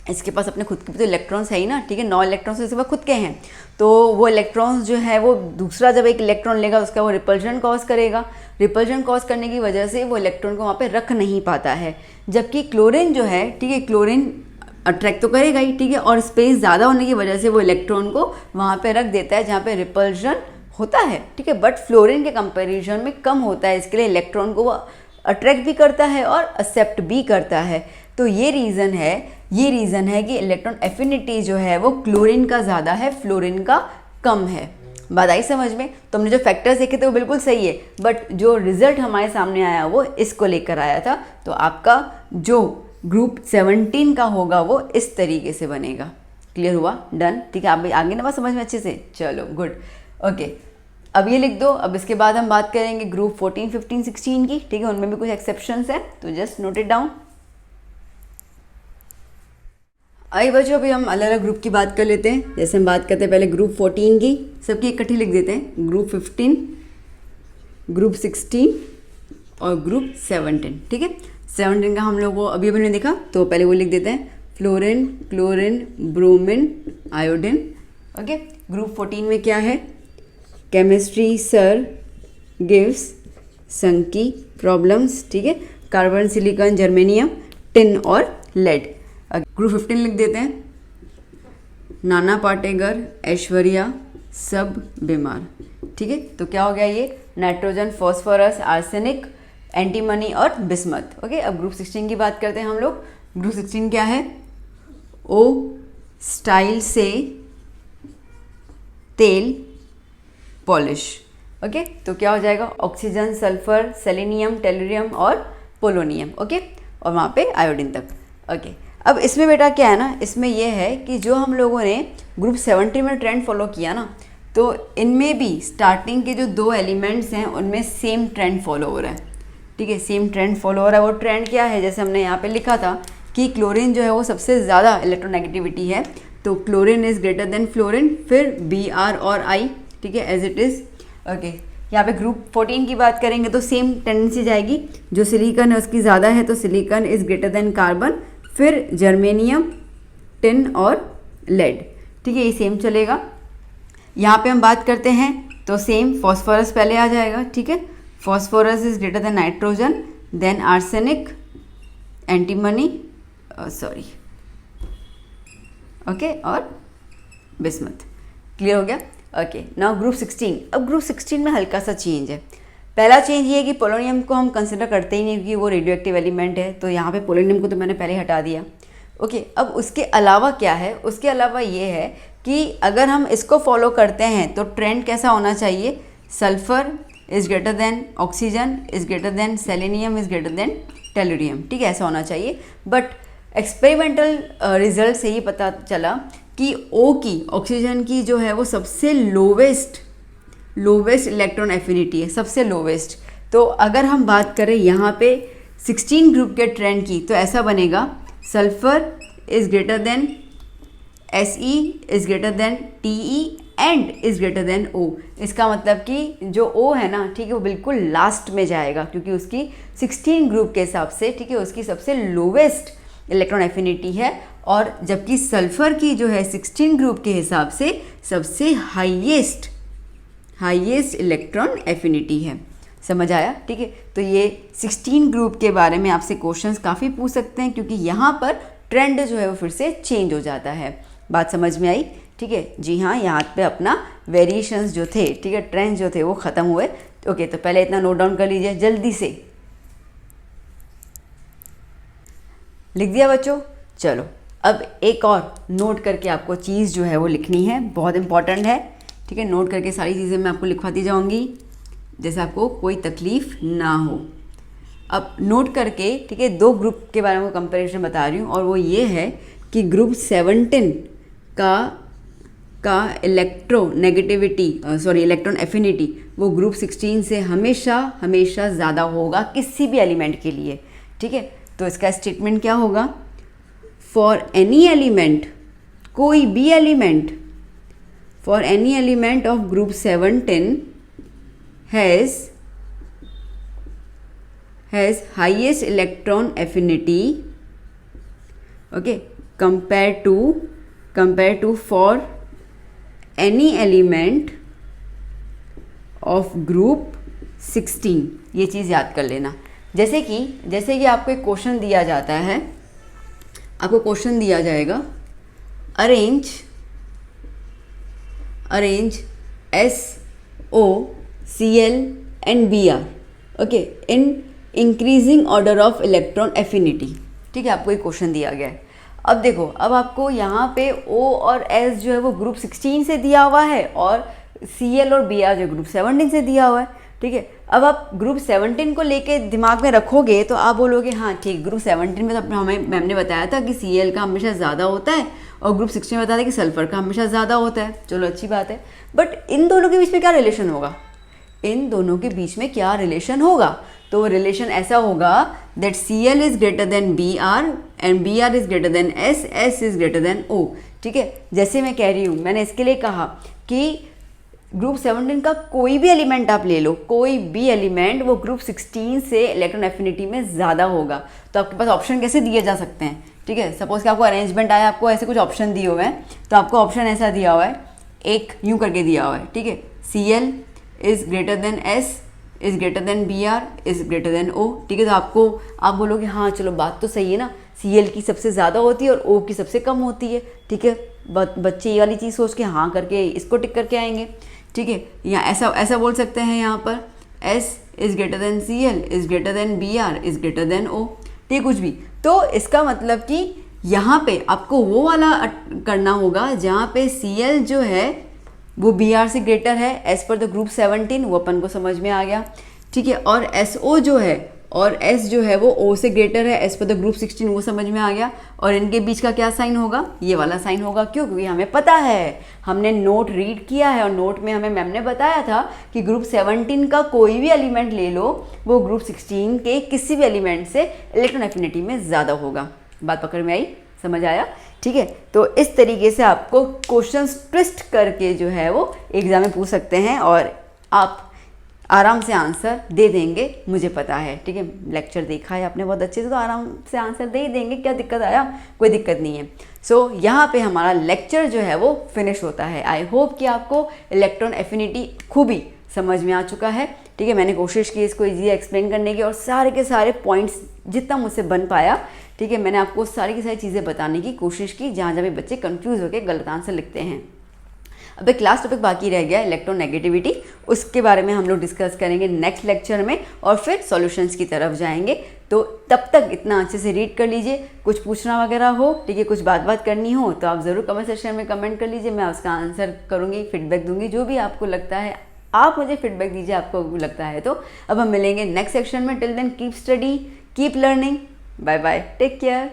इसके पास अपने खुद के भी तो इलेक्ट्रॉन्स है ही ना, ठीक है, 9 इलेक्ट्रॉन्स इसके पास खुद के हैं, तो वो इलेक्ट्रॉन्स जो है वो दूसरा जब एक इलेक्ट्रॉन लेगा उसका वो रिपल्शन कॉज करेगा। रिपल्शन कॉज करने की वजह से वो इलेक्ट्रॉन को वहाँ पे रख नहीं पाता है। जबकि क्लोरीन जो है, ठीक है, क्लोरीन अट्रैक्ट तो करेगा ही, ठीक है, और स्पेस ज़्यादा होने की वजह से वो इलेक्ट्रॉन को वहाँ पे रख देता है जहाँ पे रिपल्शन होता है, ठीक है। बट फ्लोरीन के कंपैरिजन में कम होता है, इसके लिए इलेक्ट्रॉन को वो अट्रैक्ट भी करता है और एक्सेप्ट भी करता है। तो ये रीज़न है कि इलेक्ट्रॉन एफिनिटी जो है वो क्लोरीन का ज़्यादा है, फ्लोरीन का कम है। बात आई समझ में। तो हमने जो फैक्टर्स देखे थे वो बिल्कुल सही है, बट जो रिजल्ट हमारे सामने आया वो इसको लेकर आया था। तो आपका जो ग्रुप 17 का होगा वो इस तरीके से बनेगा। क्लियर हुआ, डन, ठीक है। आप आगे ना बात समझ में अच्छे से, चलो गुड, ओके। अब ये लिख दो। अब इसके बाद हम बात करेंगे ग्रुप 14, 15, 16 की, ठीक है, उनमें भी कुछ एक्सेप्शंस है, तो जस्ट नोट इट डाउन। आइए बच्चों, अभी हम अलग अलग ग्रुप की बात कर लेते हैं। जैसे हम बात करते हैं पहले ग्रुप 14 की, सबकी इकट्ठी लिख देते हैं, ग्रुप 15, ग्रुप 16 और ग्रुप 17, ठीक है। 17 का हम लोग को अभी ने देखा, तो पहले वो लिख देते हैं, fluorine, chlorine, bromine, iodine, okay. Group 14 में क्या है, केमिस्ट्री सर गिव्स संकी प्रॉब्लम्स, ठीक है, कार्बन, सिलिकॉन, जर्मेनियम, टिन और लेड। ग्रुप 15 लिख देते हैं, नाना पाटेकर, ऐश्वर्या, सब बीमार, ठीक है। तो क्या हो गया ये, नाइट्रोजन, फॉस्फोरस, आर्सेनिक, एंटीमनी और बिस्मथ, ओके। अब ग्रुप 16 की बात करते हैं हम लोग। ग्रुप 16 क्या है, ओ स्टाइल से तेल पॉलिश, ओके। तो क्या हो जाएगा, ऑक्सीजन, सल्फर, सेलेनियम, टेलुरियम और पोलोनियम, ओके, और वहाँ पे आयोडीन तक, ओके। अब इसमें बेटा क्या है ना, इसमें यह है कि जो हम लोगों ने ग्रुप 17 में ट्रेंड फॉलो किया ना, तो इनमें भी स्टार्टिंग के जो 2 एलिमेंट्स हैं उनमें सेम ट्रेंड फॉलो हो रहा है, ठीक है, सेम ट्रेंड फॉलो हो रहा है। वो ट्रेंड क्या है, जैसे हमने यहाँ पे लिखा था कि क्लोरीन जो है वो सबसे ज़्यादा इलेक्ट्रोनेगेटिविटी है, तो chlorine is greater than fluorine, फिर Br और I, ठीक है, एज इट इज़, ओके। यहाँ पे ग्रुप 14 की बात करेंगे तो सेम टेंडेंसी जाएगी, जो सिलिकॉन है उसकी ज़्यादा है, तो silicon is greater than carbon, फिर जर्मेनियम, टिन और लेड, ठीक है, ये सेम चलेगा। यहाँ पे हम बात करते हैं तो सेम फॉस्फोरस पहले आ जाएगा, ठीक है, phosphorus is greater than nitrogen, than arsenic, antimony, sorry okay, और बिस्मथ। क्लियर हो गया? Okay, now group 16। अब ग्रुप 16 में हल्का सा चेंज है। पहला चेंज ये है कि पोलोनियम को हम कंसिडर करते ही नहीं क्योंकि वो रेडियो एक्टिव एलिमेंट है, तो यहाँ पे पोलोनियम को तो मैंने पहले हटा दिया। ओके, अब उसके अलावा क्या है? उसके अलावा ये है कि अगर हम इसको फॉलो करते हैं तो ट्रेंड कैसा होना चाहिए? Sulphur is greater than oxygen is greater than selenium is greater than tellurium, ठीक है, ऐसा होना चाहिए। बट एक्सपेरिमेंटल रिजल्ट से ये पता चला कि O की, ऑक्सीजन की जो है वो सबसे लोवेस्ट इलेक्ट्रॉन एफिनिटी है, सबसे लोवेस्ट। तो अगर हम बात करें यहाँ पे 16 ग्रुप के ट्रेंड की, तो ऐसा बनेगा sulphur is greater than Se is greater than Te and is greater than O। इसका मतलब कि जो O है ना, ठीक है, वो बिल्कुल लास्ट में जाएगा क्योंकि उसकी 16 ग्रुप के हिसाब से, ठीक है, उसकी सबसे लोवेस्ट इलेक्ट्रॉन एफिनिटी है, और जबकि सल्फर की जो है 16 ग्रुप के हिसाब से सबसे हाईएस्ट इलेक्ट्रॉन एफिनिटी है। समझ आया? ठीक है, तो ये 16 ग्रुप के बारे में आपसे क्वेश्चंस काफ़ी पूछ सकते हैं क्योंकि यहाँ पर ट्रेंड जो है वो फिर से चेंज हो जाता है। बात समझ में आई? ठीक है, जी हाँ, यहाँ पे अपना वेरिएशंस जो थे, ठीक है, ट्रेंड जो थे वो ख़त्म हुए। ओके, तो पहले इतना नोट डाउन कर लीजिए जल्दी से। लिख दिया बच्चों? चलो अब एक और नोट करके आपको चीज़ जो है वो लिखनी है, बहुत इंपॉर्टेंट है, ठीक है। नोट करके सारी चीज़ें मैं आपको लिखवाती जाऊँगी जैसे आपको कोई तकलीफ़ ना हो। अब नोट करके, ठीक है, दो ग्रुप के बारे में कंपैरिजन बता रही हूँ, और वो ये है कि ग्रुप 17 का इलेक्ट्रॉन एफिनिटी वो ग्रुप 16 से हमेशा ज़्यादा होगा किसी भी एलिमेंट के लिए, ठीक है। तो इसका स्टेटमेंट क्या होगा? फॉर एनी एलिमेंट, कोई भी element, for any element of group 17 has highest electron affinity, okay, compared to for any element of group 16। ये चीज़ याद कर लेना। जैसे कि आपको एक क्वेश्चन दिया जाता है, आपको क्वेश्चन दिया जाएगा arrange SOCl and Br, okay, in increasing order of electron affinity, ठीक है, आपको एक क्वेश्चन दिया गया है। अब देखो, अब आपको यहाँ पे O और S जो है वो ग्रुप 16 से दिया हुआ है और Cl और Br जो ग्रुप 17 से दिया हुआ है, ठीक है। अब आप ग्रुप 17 को लेके दिमाग में रखोगे तो आप बोलोगे हाँ ठीक, ग्रुप 17 में तो हमें मैम ने बताया था कि Cl का हमेशा ज़्यादा होता है और ग्रुप 16 में बताया था कि सल्फर का हमेशा ज़्यादा होता है। चलो अच्छी बात है, बट इन दोनों के बीच में क्या रिलेशन होगा? इन दोनों के बीच में क्या रिलेशन होगा? तो रिलेशन ऐसा होगा that Cl is greater then Br and Br is greater then S, S is greater then O, ठीक है। जैसे मैं कह रही हूँ, मैंने इसके लिए कहा कि ग्रुप 17 का कोई भी एलिमेंट आप ले लो, कोई भी एलिमेंट, वो ग्रुप 16 से इलेक्ट्रॉन एफिनिटी में ज़्यादा होगा। तो आपके पास ऑप्शन कैसे दिए जा सकते हैं? ठीक है, सपोज कि आपको अरेंजमेंट आया, आपको ऐसे कुछ ऑप्शन दिए हुए हैं, तो आपको ऑप्शन ऐसा दिया हुआ है, एक यूँ करके दिया हुआ है, ठीक है, Cl is greater than S is greater than Br is greater than O, ठीक है। तो आप बोलोगे हाँ चलो बात तो सही है ना, Cl की सबसे ज़्यादा होती है और O की सबसे कम होती है, ठीक है। बच्चे ये वाली चीज़ सोच के हाँ करके इसको टिक करके आएंगे, ठीक है। या ऐसा बोल सकते हैं यहाँ पर S is greater than Cl is greater than Br is greater than O, ठीक है, कुछ भी। तो इसका मतलब कि यहाँ पे आपको वो वाला करना होगा जहाँ पे Cl जो है वो Br से ग्रेटर है एज पर द ग्रुप 17, वो अपन को समझ में आ गया, ठीक है। और SO जो है और S जो है वो O से ग्रेटर है एज पर द ग्रुप 16, वो समझ में आ गया। और इनके बीच का क्या साइन होगा? ये वाला साइन होगा। क्यों? क्योंकि हमें पता है, हमने नोट रीड किया है और नोट में हमें मैम ने बताया था कि ग्रुप 17 का कोई भी एलिमेंट ले लो, वो ग्रुप 16 के किसी भी एलिमेंट से इलेक्ट्रॉन एफिनिटी में ज़्यादा होगा। बात पकड़ में आई? समझ आया? ठीक है, तो इस तरीके से आपको क्वेश्चंस ट्विस्ट करके जो है वो एग्जाम में पूछ सकते हैं और आप आराम से आंसर दे देंगे, मुझे पता है। ठीक है, लेक्चर देखा है आपने बहुत अच्छे से, तो आराम से आंसर दे ही देंगे, क्या दिक्कत आया, कोई दिक्कत नहीं है। सो यहाँ पे हमारा लेक्चर जो है वो फिनिश होता है। आई होप कि आपको इलेक्ट्रॉन एफिनिटी खूबी समझ में आ चुका है। ठीक है, मैंने कोशिश की इसको ईजी एक्सप्लेन करने की और सारे के सारे पॉइंट्स जितना मुझसे बन पाया, ठीक है, मैंने आपको सारी की सारी चीज़ें बताने की कोशिश की जहाँ जहाँ भी बच्चे कंफ्यूज होकर गलत आंसर लिखते हैं। अब एक क्लास टॉपिक बाकी रह गया इलेक्ट्रोनेगेटिविटी, उसके बारे में हम लोग डिस्कस करेंगे नेक्स्ट लेक्चर में और फिर सॉल्यूशंस की तरफ जाएंगे। तो तब तक इतना अच्छे से रीड कर लीजिए, कुछ पूछना वगैरह हो, ठीक है, कुछ बात करनी हो तो आप ज़रूर कमेंट सेक्शन में कमेंट कर लीजिए, मैं उसका आंसर करूँगी, फीडबैक दूंगी, जो भी आपको लगता है आप मुझे फीडबैक दीजिए आपको लगता है तो। अब हम मिलेंगे नेक्स्ट सेक्शन में, till then keep study, keep learning, bye bye, take care.